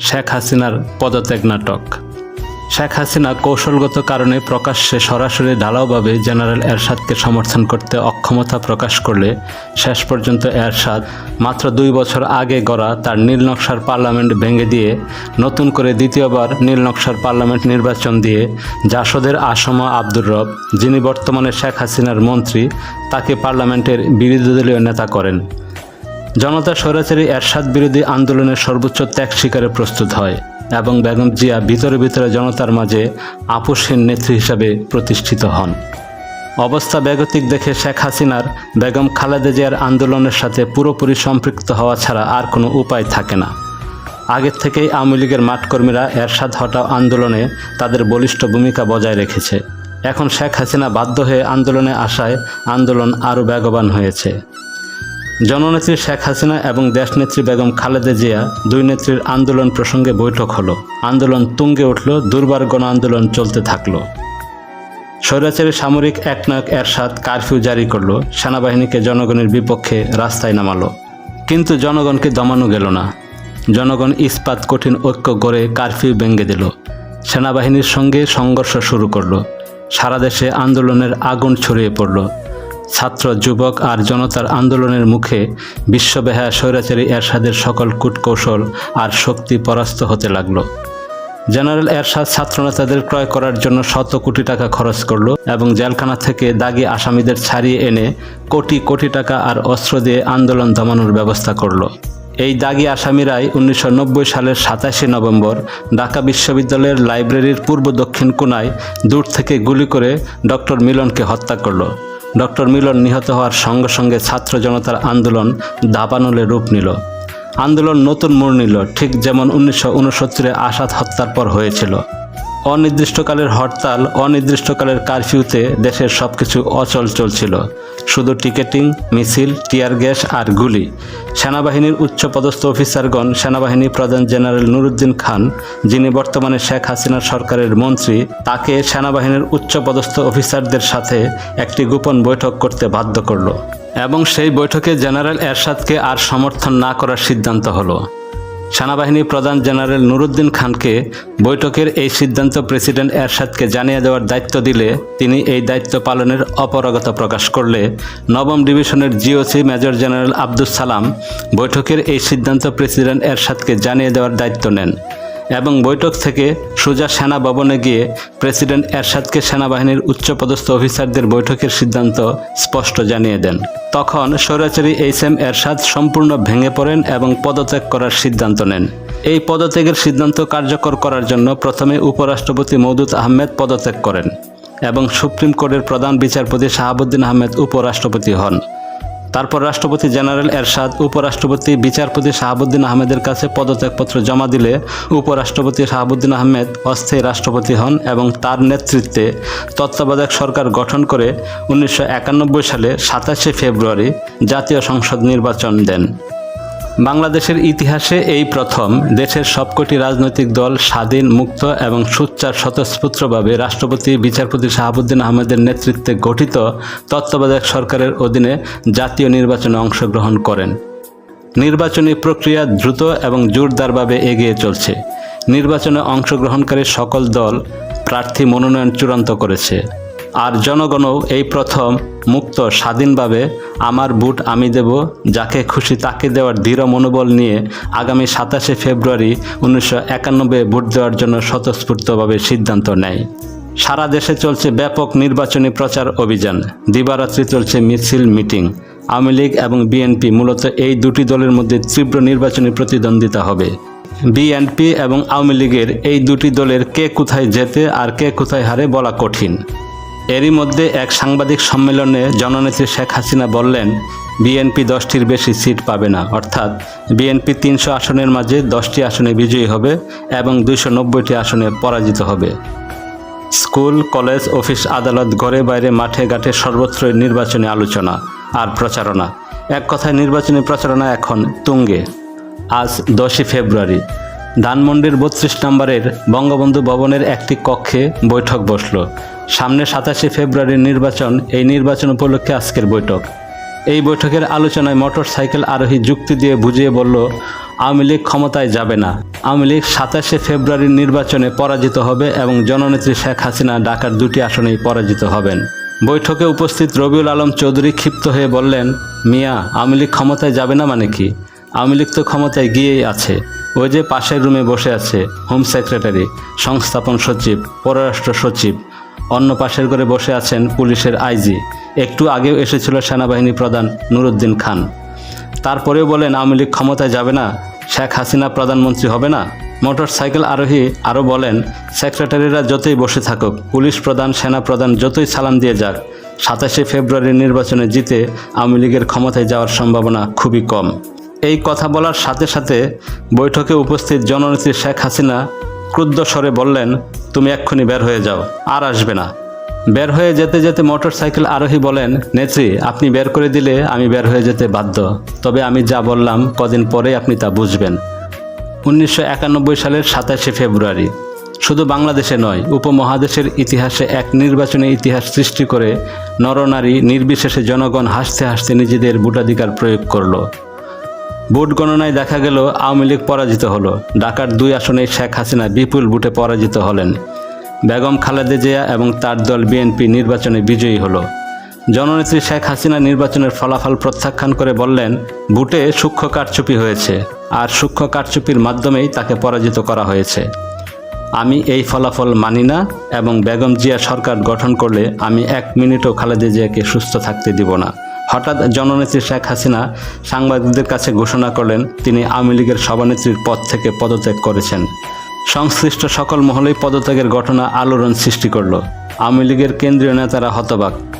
শেখ হাসিনার পদত্যাগ নাটক। শেখ হাসিনা কৌশলগত কারণে প্রকাশ্যে সরাসরি ঢালাওভাবে জেনারেল এরশাদকে সমর্থন করতে অক্ষমতা প্রকাশ করলে শেষ পর্যন্ত এরশাদ মাত্র 2 বছর আগে গড়া তার নীলনকশার পার্লামেন্ট ভেঙে দিয়ে নতুন করে দ্বিতীয়বার নীলনকশার পার্লামেন্ট নির্বাচন দিয়ে জাসদের আসমা আব্দুর রব, যিনি বর্তমানে শেখ হাসিনার মন্ত্রী, তাকে পার্লামেন্টের বিরোধী দলীয় নেতা করেন। জনতা স্বৈরাচারী এরশাদ বিরোধী আন্দোলনের সর্বোচ্চ ত্যাগ স্বীকারে প্রস্তুত হয় এবং বেগম জিয়া ভিতরে ভিতরে জনতার মাঝে আপোষহীন নেত্রী হিসাবে প্রতিষ্ঠিত হন। অবস্থা বেগতিক দেখে শেখ হাসিনার বেগম খালেদা জিয়ার আন্দোলনের সাথে পুরোপুরি সম্পৃক্ত হওয়া ছাড়া আর কোনো উপায় থাকে না। আগের থেকেই আওয়ামী লীগের মাঠকর্মীরা এরশাদ হটাও আন্দোলনে তাদের বলিষ্ঠ ভূমিকা বজায় রেখেছে। এখন শেখ হাসিনা বাধ্য হয়ে আন্দোলনে আসায় আন্দোলন আরও বেগবান হয়েছে। জননেত্রী শেখ হাসিনা এবং দেশনেত্রী বেগম খালেদা জিয়া দুই নেত্রীর আন্দোলন প্রসঙ্গে বৈঠক হলো। আন্দোলন তুঙ্গে উঠল, দুর্বার গণ আন্দোলন চলতে থাকলো। স্বৈরাচারী সামরিক একনায়ক এরশাদ কারফিউ জারি করলো, সেনাবাহিনীকে জনগণের বিপক্ষে রাস্তায় নামালো। কিন্তু জনগণকে দমানো গেল না। জনগণ ইস্পাত কঠিন ঐক্য গড়ে কারফিউ ভেঙে দিল, সেনাবাহিনীর সঙ্গে সংঘর্ষ শুরু করলো। সারা দেশে আন্দোলনের আগুন ছড়িয়ে পড়ল। ছাত্র, যুবক আর জনতার আন্দোলনের মুখে বিশ্ববেহায়া স্বৈরাচারী এরশাদের সকল কূটকৌশল আর শক্তি পরাস্ত হতে লাগলো। জেনারেল এরশাদ ছাত্রনেতাদের ক্রয় করার জন্য শত কোটি টাকা খরচ করল এবং জেলখানা থেকে দাগী আসামিদের ছাড়িয়ে এনে কোটি কোটি টাকা আর অস্ত্র দিয়ে আন্দোলন দমানোর ব্যবস্থা করল। এই দাগী আসামিরাই 1990 সালের 27 নভেম্বর ঢাকা বিশ্ববিদ্যালয়ের লাইব্রেরির পূর্ব দক্ষিণ কোণায় দূর থেকে গুলি করে ডক্টর মিলনকে হত্যা করল। ডক্টর মিলন নিহত হওয়ার সঙ্গে সঙ্গে ছাত্র জনতার আন্দোলন দাবানলে রূপ নিল। আন্দোলন নতুন মোড় নিল, ঠিক যেমন 1969-এ আসাদ হত্যার পর হয়েছিল। অনির্দিষ্টকালের হরতাল, অনির্দিষ্টকালের কারফিউতে দেশের সবকিছু অচল চলছিল। শুধু টিকেটিং, মিছিল, টিয়ার গ্যাস আর গুলি। সেনাবাহিনীর উচ্চপদস্থ অফিসারগণ সেনাবাহিনী প্রধান জেনারেল নুরুদ্দিন খান, যিনি বর্তমানে শেখ হাসিনা সরকারের মন্ত্রী, তাকে সেনাবাহিনীর উচ্চপদস্থ অফিসারদের সাথে একটি গোপন বৈঠক করতে বাধ্য করল এবং সেই বৈঠকে জেনারেল এরশাদকে আর সমর্থন না করার সিদ্ধান্ত হলো। সেনাবাহিনী প্রধান জেনারেল নুরুদ্দিন খানকে বৈঠকের এই সিদ্ধান্ত প্রেসিডেন্ট এরশাদকে জানিয়ে দেওয়ার দায়িত্ব দিলে তিনি এই দায়িত্ব পালনের অপারগতা প্রকাশ করলে নবম ডিভিশনের GOC major general Abdus Salam বৈঠকের এই সিদ্ধান্ত প্রেসিডেন্ট এরশাদকে জানিয়ে দেওয়ার দায়িত্ব নেন এবং বৈঠক থেকে সোজা সেনা ভবনে গিয়ে প্রেসিডেন্ট এরশাদকে সেনাবাহিনীর উচ্চপদস্থ অফিসারদের বৈঠকের সিদ্ধান্ত স্পষ্ট জানিয়ে দেন। তখন স্বৈরাচারী এইচ.এম. এরশাদ সম্পূর্ণ ভেঙে পড়েন এবং পদত্যাগ করার সিদ্ধান্ত নেন। এই পদত্যাগের সিদ্ধান্ত কার্যকর করার জন্য প্রথমে উপরাষ্ট্রপতি মওদুদ আহমেদ পদত্যাগ করেন এবং সুপ্রিম কোর্টের প্রধান বিচারপতি শাহাবুদ্দিন আহমেদ উপরাষ্ট্রপতি হন। তারপর রাষ্ট্রপতি জেনারেল এরশাদ উপরাষ্ট্রপতি বিচারপতি শাহাবুদ্দিন আহমেদের কাছে পদত্যাগপত্র জমা দিলে উপরাষ্ট্রপতি শাহাবুদ্দিন আহমেদ অস্থায়ী রাষ্ট্রপতি হন এবং তার নেতৃত্বে তত্ত্বাবধায়ক সরকার গঠন করে 1991 সালে 27 ফেব্রুয়ারি জাতীয় সংসদ নির্বাচন দেন। বাংলাদেশের ইতিহাসে এই প্রথম দেশের সবকটি রাজনৈতিক দল স্বাধীন, মুক্ত এবং সুচ্চার স্বতঃস্ফূর্তভাবে রাষ্ট্রপতি বিচারপতি শাহাবুদ্দিন আহমেদের নেতৃত্বে গঠিত তত্ত্বাবধায়ক সরকারের অধীনে জাতীয় নির্বাচনে অংশগ্রহণ করেন। নির্বাচনী প্রক্রিয়া দ্রুত এবং জোরদারভাবে এগিয়ে চলছে। নির্বাচনে অংশগ্রহণকারী সকল দল প্রার্থী মনোনয়ন চূড়ান্ত করেছে। আর জনগণও এই প্রথম মুক্ত স্বাধীনভাবে আমার ভোট আমি দেব, যাকে খুশি তাকে দেওয়ার দৃঢ় মনোবল নিয়ে আগামী 27 ফেব্রুয়ারি 1991 ভোট দেওয়ার জন্য স্বতঃস্ফূর্তভাবে সিদ্ধান্ত নেয়। সারা দেশে চলছে ব্যাপক নির্বাচনী প্রচার অভিযান। দিবারাত্রি চলছে মিছিল, মিটিং। আওয়ামী লীগ এবং বিএনপি, মূলত এই দুটি দলের মধ্যে তীব্র নির্বাচনী প্রতিদ্বন্দ্বিতা হবে। বিএনপি এবং আওয়ামী লীগের এই দুটি দলের কে কোথায় জেতে আর কে কোথায় হারে বলা কঠিন। এরই মধ্যে এক সাংবাদিক সম্মেলনে জননেত্রী শেখ হাসিনা বললেন, বিএনপি 10টির বেশি সিট পাবে না, অর্থাৎ বিএনপি 300 আসনের মাঝে 10টি আসনে বিজয়ী হবে এবং 290টি আসনে পরাজিত হবে। স্কুল, কলেজ, অফিস, আদালত, ঘরে বাইরে, মাঠে ঘাটে সর্বত্রই নির্বাচনী আলোচনা আর প্রচারণা। এক কথায় নির্বাচনী প্রচারণা এখন তুঙ্গে। আজ 10 ফেব্রুয়ারি ধানমন্ডির 32 নম্বরের বঙ্গবন্ধু ভবনের একটি কক্ষে বৈঠক বসল। সামনে 27 ফেব্রুয়ারির নির্বাচন। এই নির্বাচন উপলক্ষে আজকের বৈঠক। এই বৈঠকের আলোচনায় মোটরসাইকেল আরোহী যুক্তি দিয়ে বুঝিয়ে বলল, আওয়ামী লীগ ক্ষমতায় যাবে না। আওয়ামী লীগ 27শে ফেব্রুয়ারির নির্বাচনে পরাজিত হবে এবং জননেত্রী শেখ হাসিনা ঢাকার 2টি আসনেই পরাজিত হবেন। বৈঠকে উপস্থিত রবিউল আলম চৌধুরী ক্ষিপ্ত হয়ে বললেন, মিয়া, আওয়ামী লীগ ক্ষমতায় যাবে না মানে কি? আওয়ামী লীগ তো ক্ষমতায় গিয়েই আছে। ওই যে পাশের রুমে বসে আছে হোম সেক্রেটারি, সংস্থাপন সচিব, পররাষ্ট্র সচিব। অন্য পাশের ঘরে বসে আছেন পুলিশের আইজি। একটু আগেও এসেছিল সেনাবাহিনী প্রধান নুরুদ্দিন খান। তারপরেও বলেন আওয়ামী লীগ ক্ষমতায় যাবে না, শেখ হাসিনা প্রধানমন্ত্রী হবে না। মোটরসাইকেল আরোহী আরও বলেন, সেক্রেটারিরা যতই বসে থাকুক, পুলিশ প্রধান, সেনা প্রধান যতই সালাম দিয়ে যাক, 27শে ফেব্রুয়ারির নির্বাচনে জিতে আওয়ামী লীগের ক্ষমতায় যাওয়ার সম্ভাবনা খুবই কম। এই কথা বলার সাথে সাথে বৈঠকে উপস্থিত জননেত্রী শেখ হাসিনা ক্রুদ্ধ স্বরে বললেন, তুমি এক্ষুনি বের হয়ে যাও, আর আসবে না। বের হয়ে যেতে যেতে মোটরসাইকেল আরোহী বলেন, নেত্রী, আপনি বের করে দিলে আমি বের হয়ে যেতে বাধ্য। তবে আমি যা বললাম কদিন পরে আপনি তা বুঝবেন। 1991 সালের 27শে ফেব্রুয়ারি শুধু বাংলাদেশে নয়, উপমহাদেশের ইতিহাসে এক নির্বাচনী ইতিহাস সৃষ্টি করে নরনারী নির্বিশেষে জনগণ হাসতে হাসতে নিজেদের ভোটাধিকার প্রয়োগ করল। ভোট গণনায় দেখা গেল আওয়ামী লীগ পরাজিত হলো। ঢাকার 2 আসনে শেখ হাসিনা বিপুল ভোটে পরাজিত হলেন। বেগম খালেদা জিয়া এবং তার দল বিএনপি নির্বাচনে বিজয়ী হলো। জননেত্রী শেখ হাসিনা নির্বাচনের ফলাফল প্রত্যাখ্যান করে বললেন, ভোটে সূক্ষ্ম কারচুপি হয়েছে, আর সূক্ষ্ম কারচুপির মাধ্যমেই তাকে পরাজিত করা হয়েছে। আমি এই ফলাফল মানি না এবং বেগম জিয়া সরকার গঠন করলে আমি 1 মিনিটও খালেদা জিয়াকে সুস্থ থাকতে দিব না। হঠাৎ জননেত্রী শেখ হাসিনা সাংবাদিকদের কাছে ঘোষণা করলেন তিনি আওয়ামী লীগের সভানেত্রীর পদ থেকে পদত্যাগ করেছেন। সংশ্লিষ্ট সকল মহলেই পদত্যাগের ঘটনা আলোড়ন সৃষ্টি করল। আওয়ামী লীগের কেন্দ্রীয় নেতারা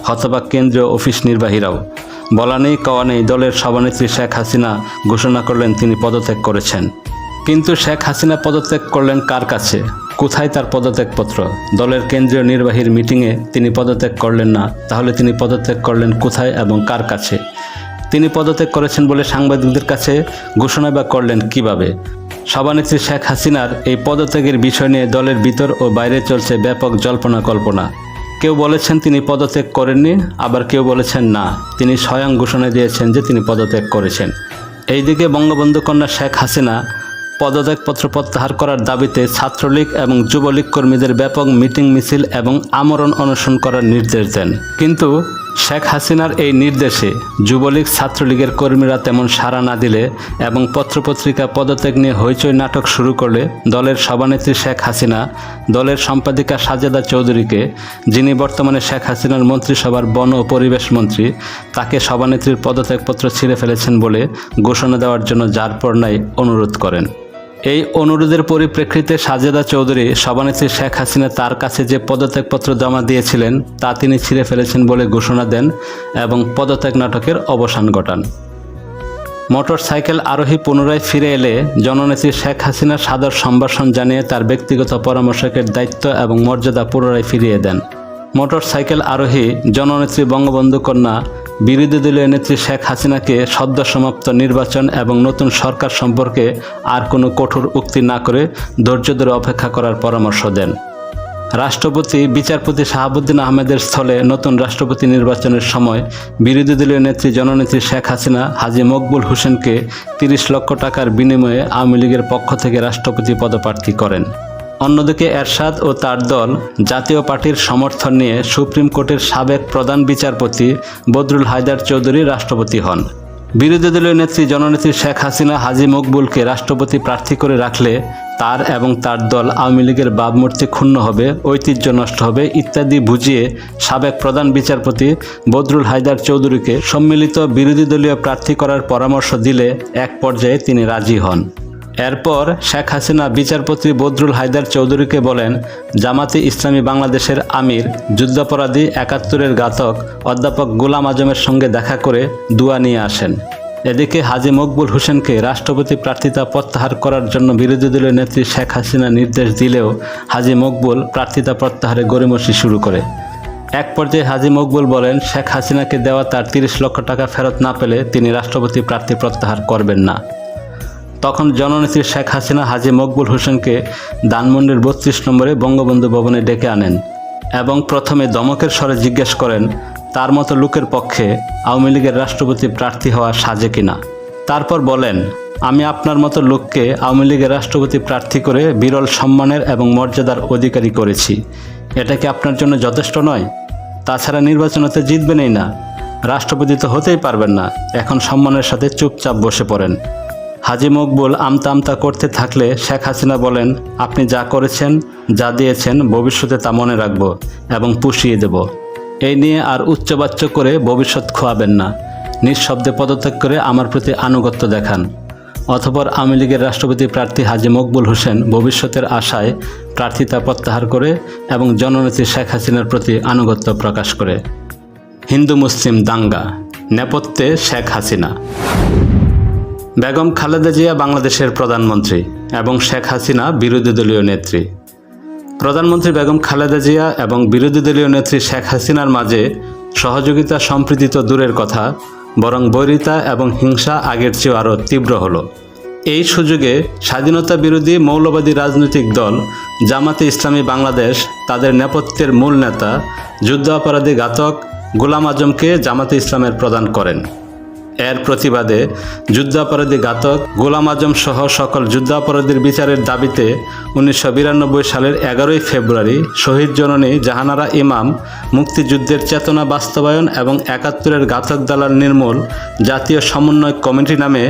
হতবাক কেন্দ্রীয় অফিস নির্বাহীরাও। বলা নেই কওয়া নেই, দলের সভানেত্রী শেখ হাসিনা ঘোষণা করলেন তিনি পদত্যাগ করেছেন। কিন্তু শেখ হাসিনা পদত্যাগ করলেন কার কাছে? কোথায় তার পদত্যাগপত্র? দলের কেন্দ্রীয় নির্বাহীর মিটিংয়ে তিনি পদত্যাগ করলেন না। তাহলে তিনি পদত্যাগ করলেন কোথায় এবং কার কাছে? তিনি পদত্যাগ করেছেন বলে সাংবাদিকদের কাছে ঘোষণা বা করলেন কিভাবে? সভানেত্রী শেখ হাসিনার এই পদত্যাগের বিষয় নিয়ে দলের ভিতর ও বাইরে চলছে ব্যাপক জল্পনা কল্পনা। কেউ বলেছেন তিনি পদত্যাগ করেননি, আবার কেউ বলেছেন না, তিনি স্বয়ং ঘোষণা দিয়েছেন যে তিনি পদত্যাগ করেছেন। এইদিকে বঙ্গবন্ধু কন্যা শেখ হাসিনা পদত্যাগপত্র প্রত্যাহার করার দাবিতে ছাত্রলীগ এবং যুবলীগ কর্মীদের ব্যাপক মিটিং মিছিল এবং আমরণ অনশন করার নির্দেশ দেন। কিন্তু শেখ হাসিনার এই নির্দেশে যুবলীগ ছাত্রলীগের কর্মীরা তেমন সাড়া না দিলে এবং পত্রপত্রিকা পদত্যাগ নিয়ে হইচই নাটক শুরু করলে দলের সভানেত্রী শেখ হাসিনা দলের সম্পাদিকা সাজেদা চৌধুরীকে, যিনি বর্তমানে শেখ হাসিনার মন্ত্রিসভার বন ও পরিবেশ মন্ত্রী, তাকে সভানেত্রীর পদত্যাগপত্র ছিঁড়ে ফেলেছেন বলে ঘোষণা দেওয়ার জন্য যার পর নাই অনুরোধ করেন। এই অনুরোধের পরিপ্রেক্ষিতে সাজেদা চৌধুরী সভানেত্রী শেখ হাসিনা তার কাছে যে পদত্যাগপত্র জমা দিয়েছিলেন তা তিনি ছিঁড়ে ফেলেছেন বলে ঘোষণা দেন এবং পদত্যাগ নাটকের অবসান ঘটান। মোটরসাইকেল আরোহী পুনরায় ফিরে এলে জননেত্রী শেখ হাসিনা সাদর সম্ভাষণ জানিয়ে তার ব্যক্তিগত পরামর্শকের দায়িত্ব এবং মর্যাদা পুনরায় ফিরিয়ে দেন। মোটরসাইকেল আরোহী জননেত্রী বঙ্গবন্ধু কন্যা বিরোধী দলীয় নেত্রী শেখ হাসিনাকে সদ্য সমাপ্ত নির্বাচন এবং নতুন সরকার সম্পর্কে আর কোনো কঠোর উক্তি না করে ধৈর্য ধরে অপেক্ষা করার পরামর্শ দেন। রাষ্ট্রপতি বিচারপতি শাহাবুদ্দিন আহমেদের স্থলে নতুন রাষ্ট্রপতি নির্বাচনের সময় বিরোধী দলীয় নেত্রী জননেত্রী শেখ হাসিনা হাজী মকবুল হোসেনকে 30 লক্ষ টাকার বিনিময়ে আওয়ামী লীগের পক্ষ থেকে রাষ্ট্রপতি পদপ্রার্থী করেন। অন্যদিকে এরশাদ ও তার দল জাতীয় পার্টির সমর্থন নিয়ে সুপ্রিম কোর্টের সাবেক প্রধান বিচারপতি বদরুল হায়দার চৌধুরী রাষ্ট্রপতি হন। বিরোধী দলীয় নেত্রী জননেত্রী শেখ হাসিনা হাজী মকবুলকে রাষ্ট্রপতি প্রার্থী করে রাখলে তার এবং তার দল আওয়ামী লীগের ভাবমূর্তি ক্ষুণ্ণ হবে, ঐতিহ্য নষ্ট হবে ইত্যাদি বুঝিয়ে সাবেক প্রধান বিচারপতি বদরুল হায়দার চৌধুরীকে সম্মিলিত বিরোধী দলীয় প্রার্থী করার পরামর্শ দিলে এক পর্যায়ে তিনি রাজি হন। এরপর শেখ হাসিনা বিচারপতি বদরুল হায়দার চৌধুরীকে বলেন, জামাতে ইসলামী বাংলাদেশের আমির, যুদ্ধাপরাধী 71-এর ঘাতক অধ্যাপক গোলাম আজমের সঙ্গে দেখা করে দোয়া নিয়ে আসেন। এদিকে হাজী মকবুল হোসেনকে রাষ্ট্রপতি প্রার্থিতা প্রত্যাহার করার জন্য বিরোধী দলীয় নেত্রী শেখ হাসিনা নির্দেশ দিলেও হাজী মকবুল প্রার্থিতা প্রত্যাহারে গড়িমসি শুরু করে। এক পর্যায়ে হাজী মকবুল বলেন, শেখ হাসিনাকে দেওয়া তার 30 লক্ষ টাকা ফেরত না পেলে তিনি রাষ্ট্রপতি প্রার্থী প্রত্যাহার করবেন না। তখন জননেত্রী শেখ হাসিনা হাজী মকবুল হোসেনকে ধানমন্ডির 32 নম্বরে বঙ্গবন্ধু ভবনে ডেকে আনেন এবং প্রথমে দমকের স্বরে জিজ্ঞেস করেন, তার মতো লোকের পক্ষে আওয়ামী লীগের রাষ্ট্রপতি প্রার্থী হওয়া সাজে কিনা। তারপর বলেন, আমি আপনার মতো লোককে আওয়ামী লীগের রাষ্ট্রপতি প্রার্থী করে বিরল সম্মানের এবং মর্যাদার অধিকারী করেছি। এটা কি আপনার জন্য যথেষ্ট নয়? তাছাড়া নির্বাচনে তো জিতবেনই না, রাষ্ট্রপতি তো হতেই পারবেন না। এখন সম্মানের সাথে চুপচাপ বসে পড়েন। হাজী মকবুল আমতা আমতা করতে থাকলে শেখ হাসিনা বলেন, আপনি যা করেছেন, যা দিয়েছেন, ভবিষ্যতে তা মনে রাখব এবং পুষিয়ে দেব। এই নিয়ে আর উচ্চবাচ্য করে ভবিষ্যৎ খোয়াবেন না। নিঃশব্দে পদত্যাগ করে আমার প্রতি আনুগত্য দেখান। অতঃপর আওয়ামী লীগের রাষ্ট্রপতি প্রার্থী হাজী মকবুল হোসেন ভবিষ্যতের আশায় প্রার্থিতা প্রত্যাহার করে এবং জননেত্রী শেখ হাসিনার প্রতি আনুগত্য প্রকাশ করে। হিন্দু মুসলিম দাঙ্গা, নেপথ্যে শেখ হাসিনা। বেগম খালেদা জিয়া বাংলাদেশের প্রধানমন্ত্রী এবং শেখ হাসিনা বিরোধী দলীয় নেত্রী। প্রধানমন্ত্রী বেগম খালেদা জিয়া এবং বিরোধী দলীয় নেত্রী শেখ হাসিনার মাঝে সহযোগিতা সম্প্রীতি তো দূরের কথা, বরং বৈরিতা এবং হিংসা আগের চেয়েও আরও তীব্র হলো। এই সুযোগে স্বাধীনতা বিরোধী মৌলবাদী রাজনৈতিক দল জামাতে ইসলামী বাংলাদেশ তাদের নেপথ্যের মূল নেতা যুদ্ধাপরাধী ঘাতক গোলাম আজমকে জামাতে ইসলামের প্রদান করেন। এর প্রতিবাদে যুদ্ধাপরাধী ঘাতক গোলাম আজম সহ সকল যুদ্ধাপরাধীর বিচারের দাবিতে 1992 সালের 11 ফেব্রুয়ারি শহীদ জননী জাহানারা ইমাম মুক্তিযুদ্ধের চেতনা বাস্তবায়ন এবং 71-এর ঘাতক দালাল নির্মূল জাতীয় সমন্বয় কমিটি নামে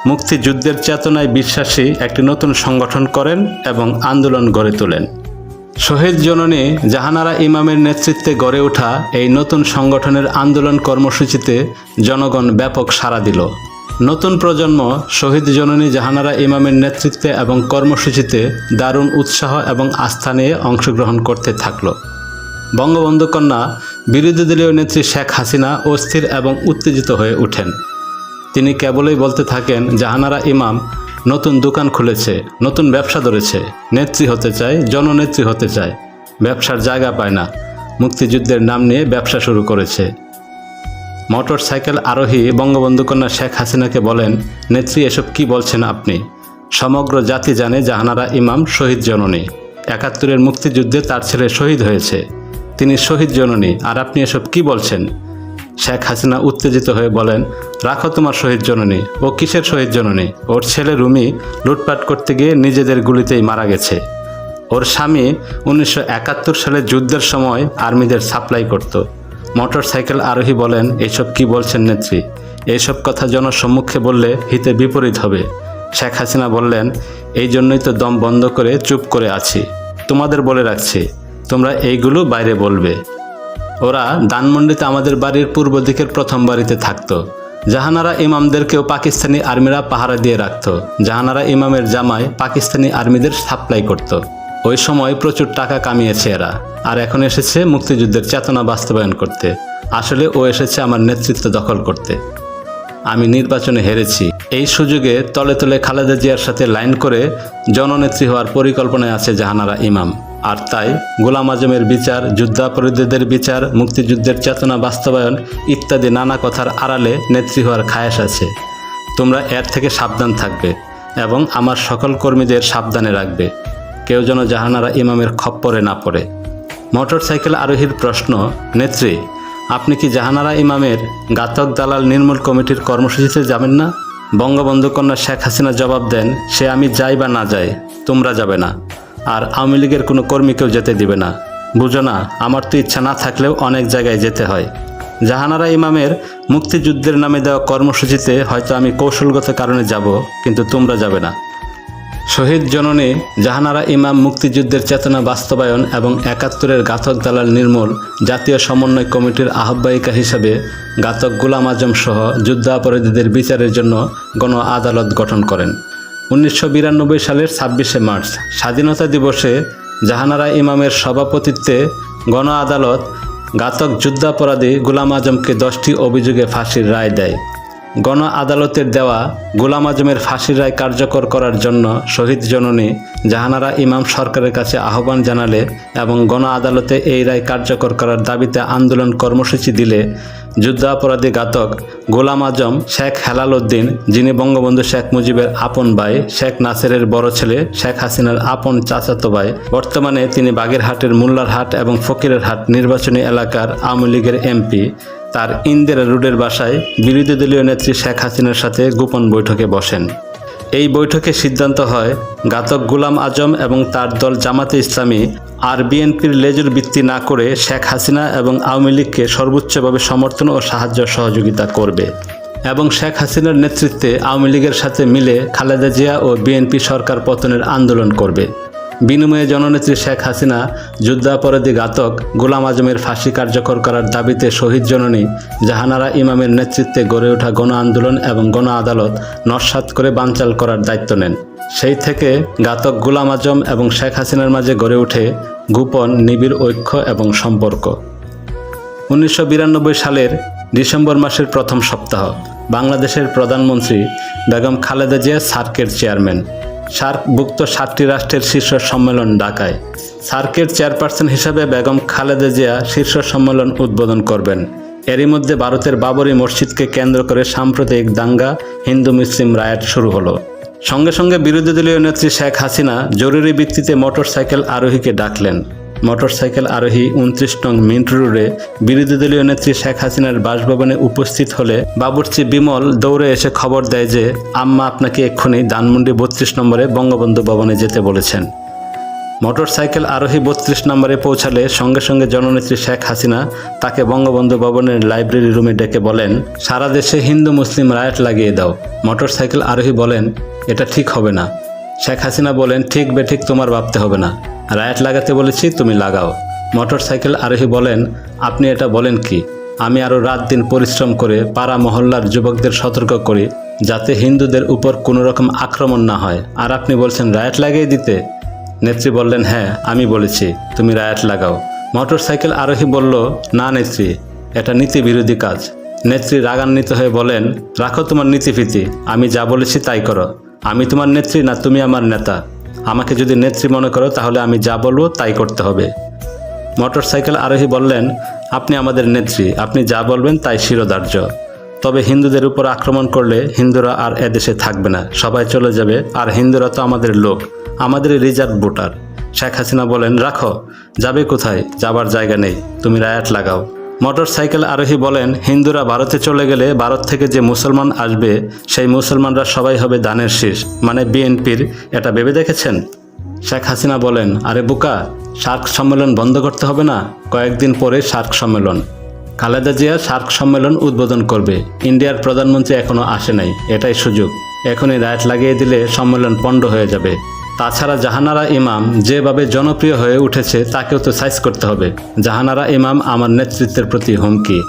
মুক্তিযুদ্ধের চেতনায় বিশ্বাসী একটি নতুন সংগঠন করেন এবং আন্দোলন গড়ে তোলেন। শহীদ জননী জাহানারা ইমামের নেতৃত্বে গড়ে ওঠা এই নতুন সংগঠনের আন্দোলন কর্মসূচিতে জনগণ ব্যাপক সাড়া দিল। নতুন প্রজন্ম শহীদ জননী জাহানারা ইমামের নেতৃত্বে এবং কর্মসূচিতে দারুণ উৎসাহ এবং আস্থা নিয়ে অংশগ্রহণ করতে থাকল। বঙ্গবন্ধু কন্যা বিরোধী দলীয় নেত্রী শেখ হাসিনা অস্থির এবং উত্তেজিত হয়ে ওঠেন। তিনি কেবলই বলতে থাকেন, জাহানারা ইমাম নতুন দোকান খুলেছে, নতুন ব্যবসা ধরেছে, নেত্রী হতে চায়, জননেত্রী হতে চায়, ব্যবসার জায়গা পায় না, মুক্তিযুদ্ধের নাম নিয়ে ব্যবসা শুরু করেছে। মোটর সাইকেল আরোহী বঙ্গবন্ধু কন্যা শেখ হাসিনাকে বলেন, নেত্রী এসব কি বলছেন আপনি? সমগ্র জাতি জানে জাহানারা ইমাম শহীদ জননী। 71-এর মুক্তিযুদ্ধে তার ছেলে শহীদ হয়েছে, তিনি শহীদ জননী, আর আপনি এসব কি বলছেন? শেখ হাসিনা উত্তেজিত হয়ে বলেন, রাখো তোমার শহীদ জননী। ও কিসের শহীদ জননী? ওর ছেলে রুমি লুটপাট করতে গিয়ে নিজেদের গুলিতেই মারা গেছে। ওর স্বামী 1971 সালে যুদ্ধের সময় আর্মিদের সাপ্লাই করত। মোটর সাইকেল আরোহী বলেন, এইসব কি বলছেন নেত্রী? এইসব কথা জনসম্মুখে বললে হিতে বিপরীত হবে। শেখ হাসিনা বললেন, এই জন্যই তো দম বন্ধ করে চুপ করে আছি। তোমাদের বলে রাখছি, তোমরা এইগুলো বাইরে বলবে। ওরা ধানমন্ডিতে আমাদের বাড়ির পূর্ব দিকের প্রথম বাড়িতে থাকতো। জাহানারা ইমামদেরকেও পাকিস্তানি আর্মিরা পাহারা দিয়ে রাখত। জাহানারা ইমামের জামাই পাকিস্তানি আর্মিদের সাপ্লাই করত। ওই সময় প্রচুর টাকা কামিয়েছে এরা, আর এখন এসেছে মুক্তিযুদ্ধের চেতনা বাস্তবায়ন করতে। আসলে ও এসেছে আমার নেতৃত্ব দখল করতে। আমি নির্বাচনে হেরেছি, এই সুযোগে তলে তলে খালেদা জিয়ার সাথে লাইন করে জননেত্রী হওয়ার পরিকল্পনায় আছে জাহানারা ইমাম। আর তাই গোলাম আজমের বিচার, যুদ্ধাপরাধীদের বিচার, মুক্তিযুদ্ধের চেতনা বাস্তবায়ন ইত্যাদি নানা কথার আড়ালে নেত্রী হওয়ার খায়েশ আছে। তোমরা এর থেকে সাবধান থাকবে এবং আমার সকল কর্মীদের সাবধানে রাখবে, কেউ যেন জাহানারা ইমামের খপ্পরে না পড়ে। মোটর সাইকেল আরোহীর প্রশ্ন, নেত্রী আপনি কি জাহানারা ইমামের ঘাতক দালাল নির্মূল কমিটির কর্মসূচিতে যাবেন না? বঙ্গবন্ধু কন্যা শেখ হাসিনা জবাব দেন, সে আমি যাই বা না যাই, তোমরা যাবে না, আর আওয়ামী লীগের কোনো কর্মীকেও যেতে দিবে না। বুঝো না, আমার তো ইচ্ছা না থাকলেও অনেক জায়গায় যেতে হয়। জাহানারা ইমামের মুক্তিযুদ্ধের নামে দেওয়া কর্মসূচিতে হয়তো আমি কৌশলগত কারণে যাব, কিন্তু তোমরা যাবে না। শহীদ জননী জাহানারা ইমাম মুক্তিযুদ্ধের চেতনা বাস্তবায়ন এবং 71-এর ঘাতক দালাল নির্মূল জাতীয় সমন্বয় কমিটির আহ্বায়িকা হিসাবে ঘাতক গোলাম আজম সহ যুদ্ধাপরাধীদের বিচারের জন্য গণ আদালত গঠন করেন। 1992 সালের 26শে মার্চ স্বাধীনতা দিবসে জাহানারা ইমামের সভাপতিত্বে গণ আদালত ঘাতক যুদ্ধাপরাধী গোলাম আজমকে 10টি অভিযোগে ফাঁসির রায় দেয়। গণ আদালতের দেওয়া গোলাম আজমের ফাঁসির রায় কার্যকর করার জন্য শহীদ জননী জাহানারা ইমাম সরকারের কাছে আহ্বান জানালে এবং গণ আদালতে এই রায় কার্যকর করার দাবিতে আন্দোলন কর্মসূচি দিলে যুদ্ধাপরাধী ঘাতক গোলাম আজম শেখ হেলাল উদ্দিন, যিনি বঙ্গবন্ধু শেখ মুজিবের আপন ভাই, শেখ নাসেরের বড় ছেলে, শেখ হাসিনার আপন চাচাতো ভাই, বর্তমানে তিনি বাগেরহাটের মোল্লারহাট এবং ফকিরেরহাট নির্বাচনী এলাকার আওয়ামী লীগের এমপি, তার ইন্দিরা রোডের বাসায় বিরোধী দলীয় নেত্রী শেখ হাসিনার সাথে গোপন বৈঠকে বসেন। এই বৈঠকে সিদ্ধান্ত হয় ঘাতক গোলাম আজম এবং তার দল জামাতে ইসলামী আর বিএনপির লেজুর ভিত্তি না করে শেখ হাসিনা এবং আওয়ামী লীগকে সর্বোচ্চভাবে সমর্থন ও সাহায্য সহযোগিতা করবে এবং শেখ হাসিনার নেতৃত্বে আওয়ামী লীগের সাথে মিলে খালেদা জিয়া ও বিএনপি সরকার পতনের আন্দোলন করবে। বিনিময়ে জননেত্রী শেখ হাসিনা যুদ্ধাপরাধী ঘাতক গোলাম আজমের ফাঁসি কার্যকর করার দাবিতে শহীদ জননী জাহানারা ইমামের নেতৃত্বে গড়ে ওঠা গণ আন্দোলন এবং গণ আদালত নস্যাৎ করে বানচাল করার দায়িত্ব নেন। সেই থেকে ঘাতক গোলাম আজম এবং শেখ হাসিনার মাঝে গড়ে ওঠে গোপন নিবিড় ঐক্য এবং সম্পর্ক। 1992 সালের ডিসেম্বর মাসের প্রথম সপ্তাহ বাংলাদেশের প্রধানমন্ত্রী বেগম খালেদা জিয়া সার্কের চেয়ারম্যান। সার্কভুক্ত 7টি রাষ্ট্রের শীর্ষ সম্মেলন ঢাকায়। সার্কের চেয়ারপারসন হিসাবে বেগম খালেদা জিয়া শীর্ষ সম্মেলন উদ্বোধন করবেন। এরই মধ্যে ভারতের বাবরি মসজিদকে কেন্দ্র করে সাম্প্রদায়িক দাঙ্গা, হিন্দু মুসলিম রায়ট শুরু হলো। সঙ্গে সঙ্গে বিরোধী দলীয় নেত্রী শেখ হাসিনা জরুরি ভিত্তিতে মোটরসাইকেল আরোহীকে ডাকলেন। মোটরসাইকেল আরোহী 29 নং মিন্ট রোডে বিরোধী দলীয় নেত্রী শেখ হাসিনার বাসভবনে উপস্থিত হলে বাবুর্চি বিমল দৌড়ে এসে খবর দেয় যে আম্মা আপনাকে এক্ষুনি ধানমন্ডি 32 নম্বরে বঙ্গবন্ধু ভবনে যেতে বলেছেন। মোটরসাইকেল আরোহী 32 নম্বরে পৌঁছালে সঙ্গে সঙ্গে জননেত্রী শেখ হাসিনা তাকে বঙ্গবন্ধু ভবনের লাইব্রেরি রুমে ডেকে বলেন, সারা দেশে হিন্দু মুসলিম রায়ট লাগিয়ে দাও। মোটরসাইকেল আরোহী বলেন, এটা ঠিক হবে না। শেখ হাসিনা বলেন, ঠিক বেঠিক তোমার ভাবতে হবে না, রায়ট লাগাতে বলেছি, তুমি লাগাও। মোটরসাইকেল আরোহী বলেন, আপনি এটা বলেন কি? আমি আরও রাত দিন পরিশ্রম করে পাড়া মহল্লার যুবকদের সতর্ক করি যাতে হিন্দুদের উপর কোনো রকম আক্রমণ না হয়, আর আপনি বলছেন রায়ট লাগিয়ে দিতে? নেত্রী বললেন, হ্যাঁ আমি বলেছি, তুমি রায়ট লাগাও। মোটরসাইকেল আরোহী বলল, না নেত্রী, এটা নীতি বিরোধী কাজ। নেত্রী রাগান্বিত হয়ে বলেন, রাখো তোমার নীতিফিতি, আমি যা বলেছি তাই করো। আমি তোমার নেত্রী না তুমি আমার নেতা? আমাকে যদি নেত্রী মনে করো তাহলে আমি যা বলবো তাই করতে হবে। মোটরসাইকেল আরোহী বললেন, আপনি আমাদের নেত্রী, আপনি যা বলবেন তাই শিরোধার্য। তবে হিন্দুদের উপর আক্রমণ করলে হিন্দুরা আর এদেশে থাকবে না, সবাই চলে যাবে, আর হিন্দুরা তো আমাদের লোক, আমাদের রিজার্ভ ভোটার। শেখ হাসিনা বলেন, রাখো, যাবে কোথায়? যাবার জায়গা নেই, তুমি রায়ট লাগাও। মোটরসাইকেল আরোহী বলেন, হিন্দুরা ভারতে চলে গেলে ভারত থেকে যে মুসলমান আসবে সেই মুসলমানরা সবাই হবে ধানের শীষ, মানে বিএনপির, এটা ভেবে দেখেছেন? শেখ হাসিনা বলেন, আরে বোকা, সার্ক সম্মেলন বন্ধ করতে হবে না, কয়েকদিন পরে সার্ক সম্মেলন। খালেদা জিয়া সার্ক সম্মেলন উদ্বোধন করবে। ইন্ডিয়ার প্রধানমন্ত্রী এখনও আসে নাই, এটাই সুযোগ। এখনই রায়ট লাগিয়ে দিলে সম্মেলন পণ্ড হয়ে যাবে। তাছাড়া জাহানারা ইমাম যেভাবে জনপ্রিয় হয়ে উঠেছে তাকেও তো সাইজ করতে হবে। জাহানারা ইমাম আমার নেতৃত্বের প্রতি হুমকি।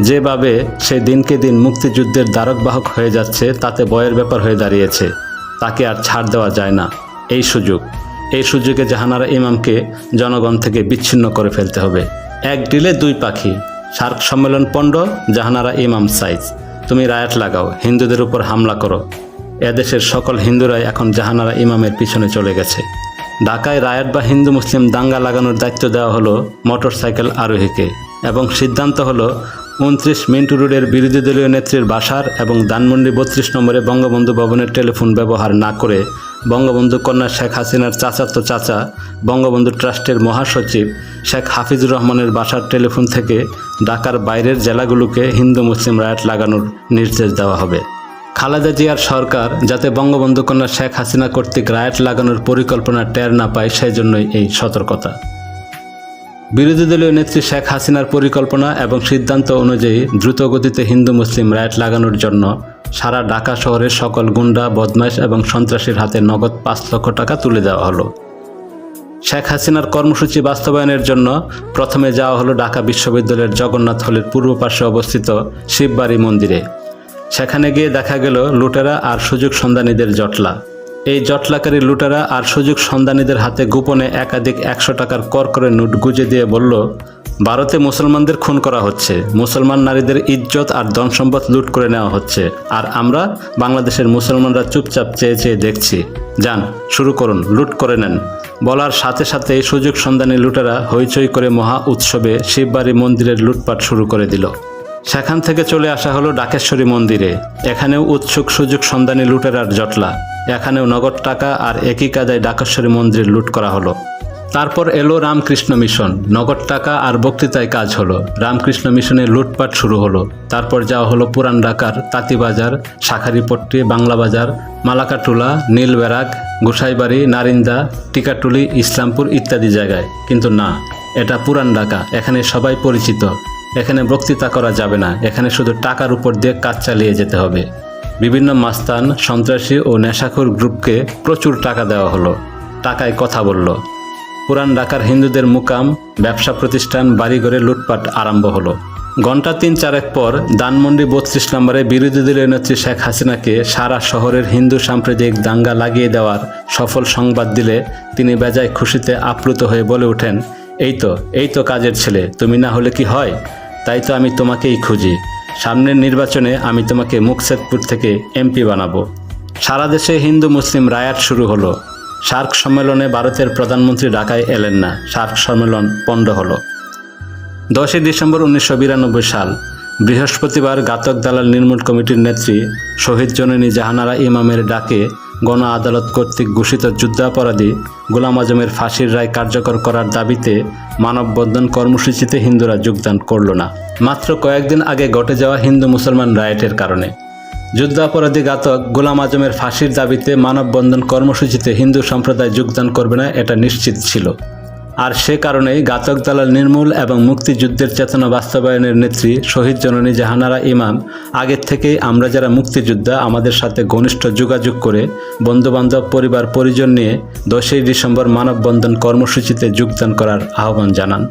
যেভাবে সে দিনকে দিন মুক্তিযুদ্ধের দ্বারক বাহক হয়ে যাচ্ছে তাতে ভয়ের ব্যাপার হয়ে দাঁড়িয়েছে, তাকে আর ছাড় দেওয়া যায় না। এই সুযোগে জাহানারা ইমামকে জনগণ থেকে বিচ্ছিন্ন করে ফেলতে হবে। এক ডিলে দুই পাখি, সার্ক সম্মেলন পণ্ড, জাহানারা ইমাম সাইজ। তুমি রায়ট লাগাও, হিন্দুদের উপর হামলা করো। এদেশের সকল হিন্দুরাই এখন জাহানারা ইমামের পিছনে চলে গেছে। ঢাকায় রায়ট বা হিন্দু মুসলিম দাঙ্গা লাগানোর দায়িত্ব দেওয়া হলো মোটরসাইকেল আরোহীকে এবং সিদ্ধান্ত হলো 29 মিন্টু রোডের বিরোধী দলীয় নেত্রীর বাসার এবং ধানমন্ডি 32 নম্বরে বঙ্গবন্ধু ভবনের টেলিফোন ব্যবহার না করে বঙ্গবন্ধু কন্যা শেখ হাসিনার চাচাতো চাচা বঙ্গবন্ধু ট্রাস্টের মহাসচিব শেখ হাফিজুর রহমানের বাসার টেলিফোন থেকে ঢাকার বাইরের জেলাগুলোকে হিন্দু মুসলিম রায়ট লাগানোর নির্দেশ দেওয়া হবে। খালেদা জিয়ার সরকার যাতে বঙ্গবন্ধু কন্যা শেখ হাসিনা কর্তৃক রায়ট লাগানোর পরিকল্পনা টের না পায়, সেই জন্যই এই সতর্কতা। বিরোধী দলীয় নেত্রী শেখ হাসিনার পরিকল্পনা এবং সিদ্ধান্ত অনুযায়ী দ্রুতগতিতে হিন্দু মুসলিম রায়ট লাগানোর জন্য সারা ঢাকা শহরের সকল গুন্ডা, বদমাইশ এবং সন্ত্রাসীর হাতে নগদ 5 লক্ষ টাকা তুলে দেওয়া হলো। শেখ হাসিনার কর্মসূচি বাস্তবায়নের জন্য প্রথমে যাওয়া হলো ঢাকা বিশ্ববিদ্যালয়ের জগন্নাথ হলের পূর্ব পার্শ্বে অবস্থিত শিববাড়ি মন্দিরে। সেখানে গিয়ে দেখা গেল লুটেরা আর সুযোগ সন্ধানীদের জটলা। এই জটলাকারী লুটেরা আর সুযোগ সন্ধানীদের হাতে গোপনে একাধিক 100 টাকার করকরে নোট গুজে দিয়ে বলল, ভারতে মুসলমানদের খুন করা হচ্ছে, মুসলমান নারীদের ইজ্জত আর ধন সম্পদ লুট করে নেওয়া হচ্ছে, আর আমরা বাংলাদেশের মুসলমানরা চুপচাপ চেয়ে চেয়ে দেখছি। যান, শুরু করুন, লুট করে নেন। বলার সাথে সাথে এই সুযোগ সন্ধানী লুটেরা হইচই করে মহা উৎসবে শিববাড়ি মন্দিরের লুটপাট শুরু করে দিল। সেখান থেকে চলে আসা হলো ডাকেশ্বরী মন্দিরে। এখানেও উৎসুক সুযোগ সন্ধানী লুটেরার জটলা। এখানেও নগদ টাকা আর একই কায়দায় ডাকেশ্বরী মন্দির লুট করা হলো। তারপর এলো রামকৃষ্ণ মিশন। নগদ টাকা আর বক্তৃতায় কাজ হলো। রামকৃষ্ণ মিশনে লুটপাট শুরু হলো। তারপর যাওয়া হলো পুরান ঢাকার তাঁতিবাজার, শাঁখারীপট্টি, বাংলা বাজার, মালাকাটুলা, নীলবেরাক, গোসাইবাড়ি, নারিন্দা, টিকাটুলি, ইসলামপুর ইত্যাদি জায়গায়। কিন্তু না, এটা পুরান ঢাকা। এখানে সবাই পরিচিত। এখানে বক্তৃতা করা যাবে না। এখানে শুধু টাকার উপর দিয়ে কাজ চালিয়ে যেতে হবে। বিভিন্ন মাস্তান, সন্ত্রাসী ও নেশাখোর গ্রুপকে প্রচুর টাকা দেওয়া হলো। টাকায় কথা বলল। পুরান ঢাকার হিন্দুদের মুকাম, ব্যবসা প্রতিষ্ঠান, বাড়িঘরে লুটপাট আরম্ভ হলো। ঘণ্টা ৩-৪ পর ধানমন্ডি ৩২ নম্বরে বিরোধী দলীয় নেত্রী শেখ হাসিনাকে সারা শহরের হিন্দু সাম্প্রদায়িক দাঙ্গা লাগিয়ে দেওয়ার সফল সংবাদ দিলে তিনি বেজায় খুশিতে আপ্লুত হয়ে বলে ওঠেন, এই তো কাজের ছেলে, তুমি না হলে কি হয়? তাই তো আমি তোমাকেই খুঁজি। সামনের নির্বাচনে আমি তোমাকে মুকসেদপুর থেকে এমপি বানাবো। সারা দেশে হিন্দু মুসলিম রায়াট শুরু হলো। সার্ক সম্মেলনে ভারতের প্রধানমন্ত্রী ঢাকায় এলেন না। সার্ক সম্মেলন পণ্ড হলো। 10 ডিসেম্বর 1992 সাল, বৃহস্পতিবার ঘাতক দালাল নির্মূল কমিটির নেত্রী শহীদ জননী জাহানারা ইমামের ডাকে গণ আদালত কর্তৃক ঘোষিত যুদ্ধাপরাধী গোলাম আজমের ফাঁসির রায় কার্যকর করার দাবিতে মানববন্ধন কর্মসূচিতে হিন্দুরা যোগদান করল না, মাত্র কয়েকদিন আগে ঘটে যাওয়া হিন্দু মুসলমান রায়েটের কারণে। যুদ্ধাপরাধী ঘাতক গোলাম আজমের ফাঁসির দাবিতে মানববন্ধন কর্মসূচিতে হিন্দু সম্প্রদায় যোগদান করবে না, এটা নিশ্চিত ছিল। আর সে কারণেই ঘাতক দালাল নির্মূল এবং মুক্তিযুদ্ধের চেতনা বাস্তবায়নের নেত্রী শহীদ জননী জাহানারা ইমাম আগের থেকেই আমরা যারা মুক্তিযোদ্ধা আমাদের সাথে ঘনিষ্ঠ যোগাযোগ করে বন্ধুবান্ধব, পরিবার পরিজন নিয়ে 10 ডিসেম্বর মানববন্ধন কর্মসূচিতে যোগদান করার আহ্বান জানান।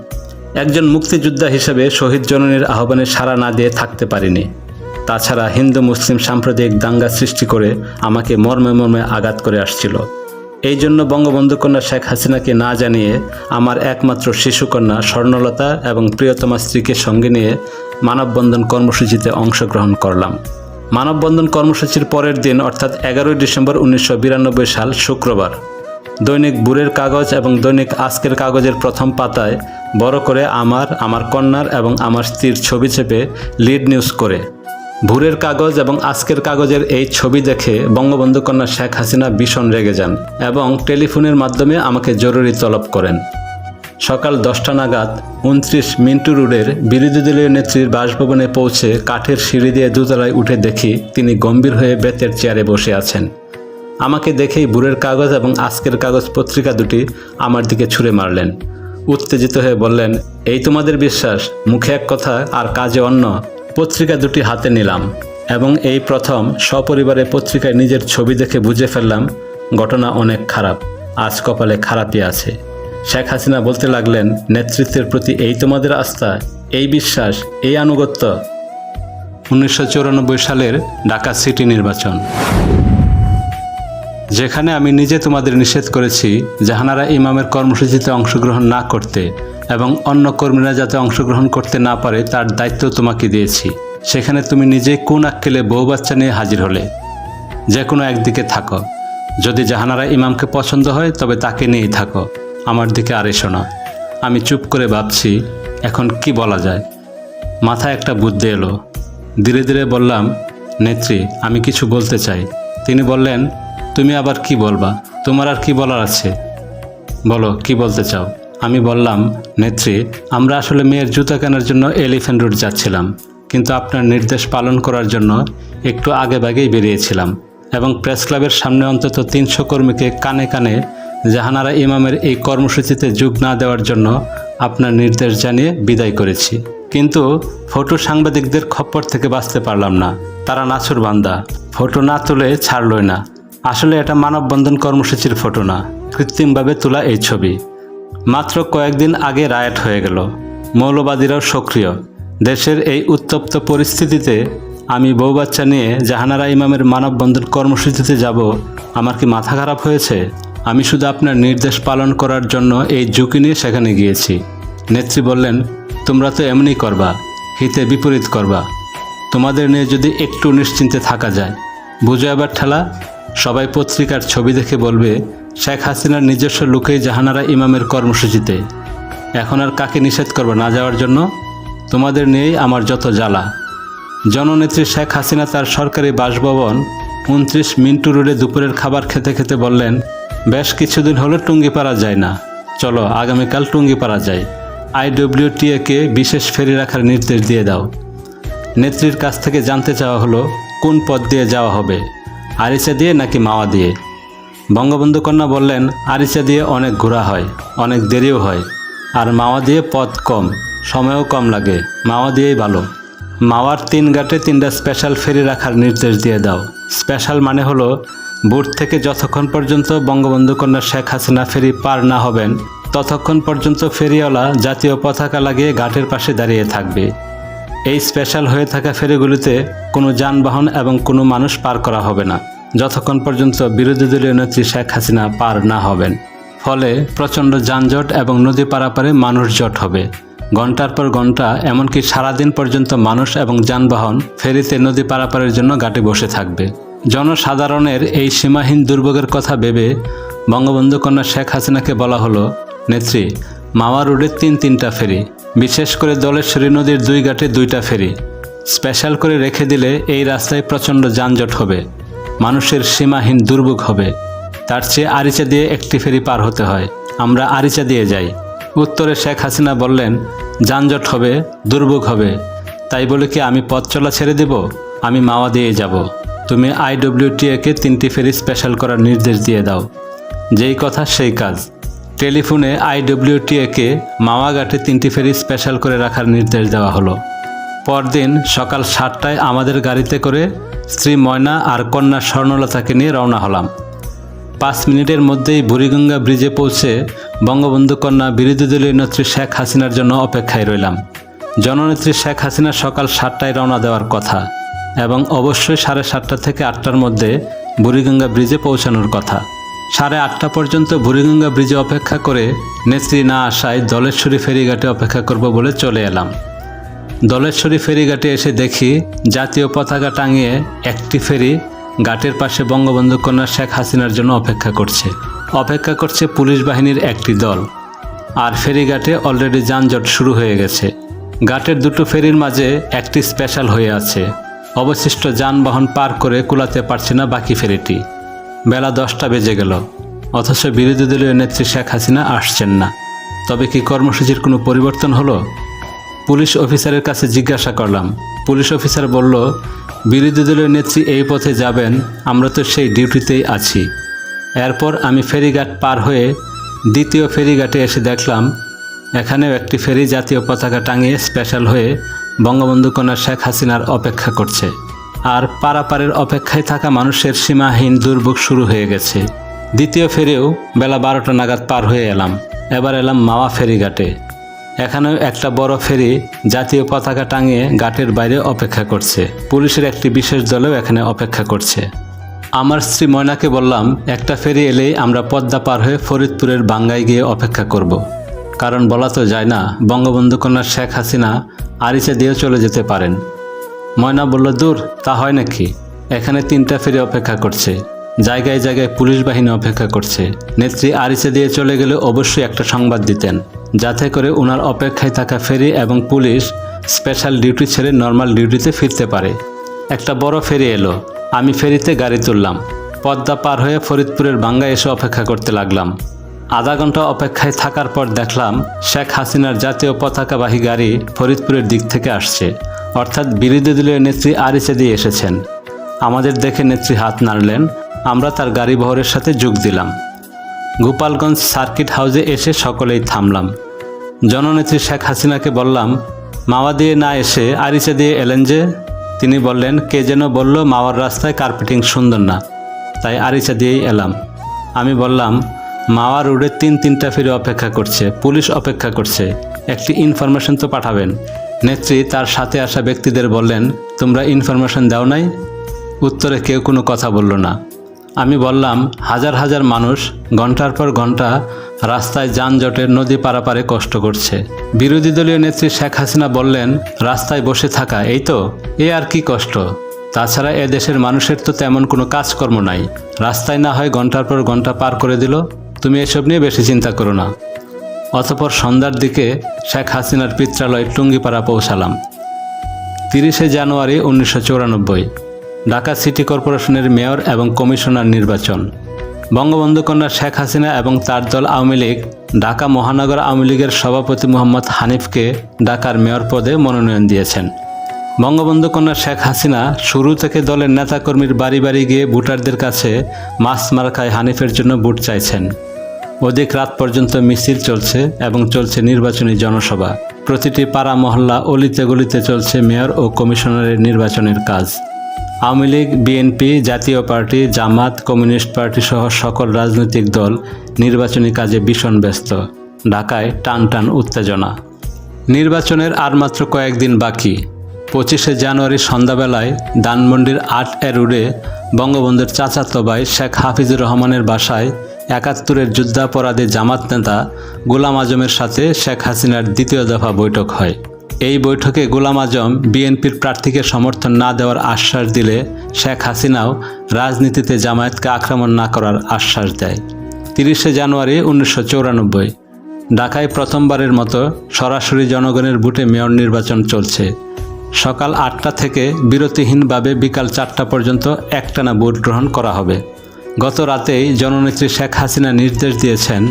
একজন মুক্তিযোদ্ধা হিসেবে শহীদ জননীর আহ্বানে সাড়া না দিয়ে থাকতে পারিনি। তাছাড়া হিন্দু মুসলিম সাম্প্রদায়িক দাঙ্গা সৃষ্টি করে আমাকে মর্মে মর্মে আঘাত করে আসছিল। এই জন্য বঙ্গবন্ধু কন্যা শেখ হাসিনাকে না জানিয়ে আমার একমাত্র শিশুকন্যা স্বর্ণলতা এবং প্রিয়তমা স্ত্রীকে সঙ্গে নিয়ে মানববন্ধন কর্মসূচিতে অংশগ্রহণ করলাম। মানববন্ধন কর্মসূচির পরের দিন অর্থাৎ 11 ডিসেম্বর 1992 সাল শুক্রবার, দৈনিক ভোরের কাগজ এবং দৈনিক আজকের কাগজের প্রথম পাতায় বড় করে আমার কন্যার এবং আমার স্ত্রীর ছবি চেপে লিড নিউজ করে। ভোরের কাগজ এবং আজকের কাগজের এই ছবি দেখে বঙ্গবন্ধু কন্যা শেখ হাসিনা ভীষণ রেগে যান এবং টেলিফোনের মাধ্যমে আমাকে জরুরি তলব করেন। সকাল 10টা নাগাদ 29 মিন্টু রোডের বিরোধী দলীয় নেত্রীর বাসভবনে পৌঁছে কাঠের সিঁড়ি দিয়ে দোতলায় উঠে দেখি তিনি গম্ভীর হয়ে বেতের চেয়ারে বসে আছেন। আমাকে দেখেই ভোরের কাগজ এবং আজকের কাগজ পত্রিকা দুটি আমার দিকে ছুঁড়ে মারলেন। উত্তেজিত হয়ে বললেন, এই তোমাদের বিশ্বাস, মুখে এক কথা আর কাজে অন্য। পত্রিকা দুটি হাতে নিলাম এবং এই প্রথম সপরিবারে পত্রিকায় নিজের ছবি দেখে বুঝে ফেললাম ঘটনা অনেক খারাপ, আজ কপালে খারাপই আছে। শেখ হাসিনা বলতে লাগলেন, নেতৃত্বের প্রতি এই তোমাদের আস্থা, এই বিশ্বাস, এই আনুগত্য। 1994 সালের ঢাকা সিটি নির্বাচন, যেখানে আমি নিজে তোমাদের নিষেধ করেছি জাহানারা ইমামের কর্মসূচিতে অংশগ্রহণ না করতে এবং অন্য কর্মীরা যাতে অংশগ্রহণ করতে না পারে তার দায়িত্ব তোমাকে দিয়েছি। সেখানে তুমি নিজে কোন আক্কেলে বউ বাচ্চা নিয়ে হাজির হলে। যে কোনো একদিকে থাকো। যদি জাহানারা ইমামকে পছন্দ হয় তবে তাকে নিয়েই থাকো, আমার দিকে আর এসো না। আমি চুপ করে ভাবছি এখন কি বলা যায়। মাথায় একটা বুদ্ধি এলো। ধীরে ধীরে বললাম, নেত্রী, আমি কিছু বলতে চাই। তিনি বললেন, তুমি আবার কি বলবা? তোমার আর কি বলার আছে? বলো, কি বলতে চাও? আমি বললাম, নেত্রী, আমরা আসলে মেয়ের জুতা কেনার জন্য এলিফ্যান্ট রোড যাচ্ছিলাম, কিন্তু আপনার নির্দেশ পালন করার জন্য একটু আগেভাগেই বেরিয়েছিলাম এবং প্রেস ক্লাবের সামনে অন্তত 300 কর্মীকে কানে কানে জাহানারা ইমামের এই কর্মসূচিতে যোগ না দেওয়ার জন্য আপনার নির্দেশ জানিয়ে বিদায় করেছি। কিন্তু ফটো সাংবাদিকদের খপ্পর থেকে বাঁচতে পারলাম না। তারা নাছুর বান্দা, ফটো না তুলে ছাড়লই না। আসলে এটা মানববন্ধন কর্মসূচির ফটো না, কৃত্রিমভাবে তোলা এই ছবি। মাত্র কয়েকদিন আগে রায়েট হয়ে গেল, মৌলবাদীরাও সক্রিয়। দেশের এই উত্তপ্ত পরিস্থিতিতে আমি বউ বাচ্চা নিয়ে জাহানারা ইমামের মানববন্ধন কর্মসূচিতে যাব, আমার কি মাথা খারাপ হয়েছে? আমি শুধু আপনার নির্দেশ পালন করার জন্য এই ঝুঁকি নিয়ে সেখানে গিয়েছি। নেত্রী বললেন, তোমরা তো এমনি করবা, হিতে বিপরীত করবা। তোমাদের নিয়ে যদি একটু নিশ্চিন্তে থাকা যায়, বুঝো এবার ঠেলা। সবাই পত্রিকার ছবি দেখে বলবে শেখ হাসিনার নিজস্ব লোকেই জাহানারা ইমামের কর্মসূচিতে। এখন আর কাকে নিষেধ করবে না যাওয়ার জন্য? তোমাদের নিয়েই আমার যত জ্বালা। জননেত্রী শেখ হাসিনা তার সরকারি বাসভবন 29 মিন্টু রোডে দুপুরের খাবার খেতে খেতে বললেন, বেশ কিছুদিন হলো টুঙ্গিপাড়া যায় না। চলো আগামীকাল টুঙ্গিপাড়া যাই। IWTA-কে বিশেষ ফেরি রাখার নির্দেশ দিয়ে দাও। নেত্রীর কাছ থেকে জানতে চাওয়া হলো কোন পথ দিয়ে যাওয়া হবে, আরিচা দিয়ে নাকি মাওয়া দিয়ে। বঙ্গবন্ধু কন্যা বললেন, আরিচা দিয়ে অনেক ঘোরা হয়, অনেক দেরিও হয়, আর মাওয়া দিয়ে পথ কম, সময়ও কম লাগে, মাওয়া দিয়েই ভালো। মাওয়ার 3 ঘাটে 3টা স্পেশাল ফেরি রাখার নির্দেশ দিয়ে দাও। স্পেশাল মানে হলো বুট থেকে যতক্ষণ পর্যন্ত বঙ্গবন্ধু কন্যা শেখ হাসিনা ফেরি পার না হবেন ততক্ষণ পর্যন্ত ফেরিওয়ালা জাতীয় পতাকা লাগিয়ে ঘাটের পাশে দাঁড়িয়ে থাকবে। এই স্পেশাল হয়ে থাকা ফেরিগুলিতে কোনো যানবাহন এবং কোনো মানুষ পার করা হবে না যতক্ষণ পর্যন্ত বিরোধী দলীয় নেত্রী শেখ হাসিনা পার না হবেন। ফলে প্রচণ্ড যানজট এবং নদী পারাপারে মানুষ জট হবে। ঘন্টার পর ঘন্টা, এমনকি সারাদিন পর্যন্ত মানুষ এবং যানবাহন ফেরিতে নদী পারাপারের জন্য ঘাটে বসে থাকবে। জনসাধারণের এই সীমাহীন দুর্ভোগের কথা ভেবে বঙ্গবন্ধু কন্যা শেখ হাসিনাকে বলা হলো, নেত্রী, মাওয়া রোডে 3টা ফেরি, বিশেষ করে দলেশ্বরী নদীর 2 ঘাটে 2টা ফেরি স্পেশাল করে রেখে দিলে এই রাস্তায় প্রচণ্ড যানজট হবে, মানুষের সীমাহীন দুর্ভোগ হবে। তার চেয়ে আরিচা দিয়ে একটি ফেরি পার হতে হয়, আমরা আরিচা দিয়ে যাই। উত্তরে শেখ হাসিনা বললেন, যানজট হবে, দুর্ভোগ হবে, তাই বলে কি আমি পথ চলা ছেড়ে দেব? আমি মাওয়া দিয়ে যাব। তুমি IWTA-কে 3টি ফেরি স্পেশাল করার নির্দেশ দিয়ে দাও। যেই কথা সেই কাজ। টেলিফোনে IWTA-কে মাওয়া ঘাটে 3টি ফেরি স্পেশাল করে রাখার নির্দেশ দেওয়া হলো। পরদিন সকাল 7টায় আমাদের গাড়িতে করে স্ত্রী ময়না আর কন্যা স্বর্ণলতাকে নিয়ে রওনা হলাম। 5 মিনিটের মধ্যেই বুড়িগঙ্গা ব্রিজে পৌঁছে বঙ্গবন্ধু কন্যা বিরোধী দলীয় নেত্রী শেখ হাসিনার জন্য অপেক্ষায় রইলাম। জননেত্রী শেখ হাসিনা সকাল 7টায় রওনা দেওয়ার কথা এবং অবশ্যই 7:30 থেকে 8টার মধ্যে বুড়িগঙ্গা ব্রিজে পৌঁছানোর কথা। 8:30 পর্যন্ত বুড়িগঙ্গা ব্রিজে অপেক্ষা করে নেত্রী না আসায় দলেশ্বরী ফেরিঘাটে অপেক্ষা করব বলে চলে এলাম। দলেশ্বরী ফেরিঘাটে এসে দেখি জাতীয় পতাকা টাঙিয়ে একটি ফেরি ঘাটের পাশে বঙ্গবন্ধু কন্যা শেখ হাসিনার জন্য অপেক্ষা করছে পুলিশ বাহিনীর একটি দল। আর ফেরিঘাটে অলরেডি যানজট শুরু হয়ে গেছে। ঘাটের 2টো ফেরির মাঝে একটি স্পেশাল হয়ে আছে। অবশিষ্ট যানবাহন পার করে কুলাতে পারছে না বাকি ফেরিটি। বেলা 10টা বেজে গেল, অথচ বিরোধী দলীয় নেত্রী শেখ হাসিনা আসছেন না। তবে কি কর্মসূচির কোনো পরিবর্তন হলো? পুলিশ অফিসারের কাছে জিজ্ঞাসা করলাম। পুলিশ অফিসার বলল, বিরোধী দলীয় নেত্রী এই পথে যাবেন, আমরা তো সেই ডিউটিতেই আছি। এরপর আমি ফেরিঘাট পার হয়ে দ্বিতীয় ফেরিঘাটে এসে দেখলাম এখানেও একটি ফেরি জাতীয় পতাকা টাঙিয়ে স্পেশাল হয়ে বঙ্গবন্ধু কন্যা শেখ হাসিনার অপেক্ষা করছে। আর পারাপারের অপেক্ষায় থাকা মানুষের সীমাহীন দুর্ভোগ শুরু হয়ে গেছে। দ্বিতীয় ফেরিও বেলা 12টা নাগাদ পার হয়ে এলাম। এবার এলাম মাওয়া ফেরিঘাটে। এখানেও একটা বড় ফেরি জাতীয় পতাকা টাঙিয়ে ঘাটের বাইরে অপেক্ষা করছে। পুলিশের একটি বিশেষ দলেও এখানে অপেক্ষা করছে। আমার স্ত্রী ময়নাকে বললাম, একটা ফেরি এলেই আমরা পদ্মা পার হয়ে ফরিদপুরের বাঙ্গায় গিয়ে অপেক্ষা করব। কারণ বলা তো যায় না, বঙ্গবন্ধু কন্যা শেখ হাসিনা আরিচা দিয়েও চলে যেতে পারেন। ময়না বলল, দূর, তা হয় নাকি? এখানে 3টা ফেরি অপেক্ষা করছে, জায়গায় জায়গায় পুলিশ বাহিনী অপেক্ষা করছে। নেত্রী আরিচা দিয়ে চলে গেলে অবশ্যই একটা সংবাদ দিতেন, যাতে করে ওনার অপেক্ষায় থাকা ফেরি এবং পুলিশ স্পেশাল ডিউটি ছেড়ে নর্মাল ডিউটিতে ফিরতে পারে। একটা বড় ফেরি এলো, আমি ফেরিতে গাড়ি তুললাম। পদ্মা পার হয়ে ফরিদপুরের বাঙ্গায় এসে অপেক্ষা করতে লাগলাম। আধা ঘন্টা অপেক্ষায় থাকার পর দেখলাম শেখ হাসিনার জাতীয় পতাকাবাহী গাড়ি ফরিদপুরের দিক থেকে আসছে, অর্থাৎ বিরোধী দলীয় নেত্রী আরিচা দিয়ে এসেছেন। আমাদের দেখে নেত্রী হাত নাড়লেন, আমরা তার গাড়ি বহরের সাথে যোগ দিলাম। গোপালগঞ্জ সার্কিট হাউসে এসে সকলেই থামলাম। জননেত্রী শেখ হাসিনাকে বললাম, মাওয়া দিয়ে না এসে আরিচা দিয়ে এলেন যে? তিনি বললেন, কে যেন বলল মাওয়ার রাস্তায় কার্পেটিং সুন্দর না, তাই আরিচা দিয়েই এলাম। আমি বললাম, মাওয়া রোডে 3টা ফেরি অপেক্ষা করছে, পুলিশ অপেক্ষা করছে, একটি ইনফরমেশন তো পাঠাবেন। নেত্রী তার সাথে আসা ব্যক্তিদের বললেন, তোমরা ইনফরমেশন দাও নাই? উত্তরে কেউ কোনো কথা বলল না। আমি বললাম, হাজার হাজার মানুষ ঘন্টার পর ঘন্টা রাস্তায় যানজটের নদী পারাপারে কষ্ট করছে। বিরোধী দলীয় নেত্রী শেখ হাসিনা বললেন, রাস্তায় বসে থাকা, এই তো, এ আর কি কষ্ট? তাছাড়া এ দেশের মানুষের তো তেমন কোনো কাজকর্ম নাই, রাস্তায় না হয় ঘন্টার পর ঘন্টা পার করে দিল, তুমি এসব নিয়ে বেশি চিন্তা করো না। অতঃপর সন্ধ্যার দিকে শেখ হাসিনার পিত্রালয় টুঙ্গিপাড়া পৌঁছালাম। 30শে জানুয়ারি 1994, ঢাকা সিটি কর্পোরেশনের মেয়র এবং কমিশনার নির্বাচন। বঙ্গবন্ধু কন্যা শেখ হাসিনা এবং তার দল আওয়ামী লীগ ঢাকা মহানগর আওয়ামী লীগের সভাপতি মোহাম্মদ হানিফকে ঢাকার মেয়র পদে মনোনয়ন দিয়েছেন। বঙ্গবন্ধু কন্যা শেখ হাসিনা শুরু থেকে দলের নেতাকর্মীর বাড়ি বাড়ি গিয়ে ভোটারদের কাছে মাস মার্কায় হানিফের জন্য ভোট চাইছেন। অধিক রাত পর্যন্ত মিছিল চলছে এবং চলছে নির্বাচনী জনসভা। প্রতিটি পাড়া মহল্লা অলিতে গলিতে চলছে মেয়র ও কমিশনারের নির্বাচনের কাজ। আওয়ামী লীগ, বিএনপি, জাতীয় পার্টি, জামাত, কমিউনিস্ট পার্টি সহ সকল রাজনৈতিক দল নির্বাচনী কাজে ভীষণ ব্যস্ত। ঢাকায় টান টান উত্তেজনা। নির্বাচনের আর মাত্র কয়েকদিন বাকি। 25শে জানুয়ারি সন্ধ্যাবেলায় ধানমন্ডির 8 রোডে বঙ্গবন্ধুর চাচাতো ভাই শেখ হাফিজুর রহমানের বাসায় ৭১-এর যুদ্ধাপরাধী জামাত নেতা গোলাম আজমের সাথে শেখ হাসিনার দ্বিতীয় দফা বৈঠক হয়। এই বৈঠকে গোলাম আজম বিএনপির প্রার্থীকে সমর্থন না দেওয়ার আশ্বাস দিলে শেখ হাসিনাও রাজনীতিতে জামায়াতকে আক্রমণ না করার আশ্বাস দেয়। 30শে জানুয়ারি 1994 ঢাকায় প্রথমবারের মতো সরাসরি জনগণের ভোটে মেয়র নির্বাচন চলছে। সকাল 8টা থেকে বিরতিহীনভাবে বিকাল 4টা পর্যন্ত একটানা ভোট গ্রহণ করা হবে। গত রাতেই জননেত্রী শেখ হাসিনা নির্দেশ দিয়েছেন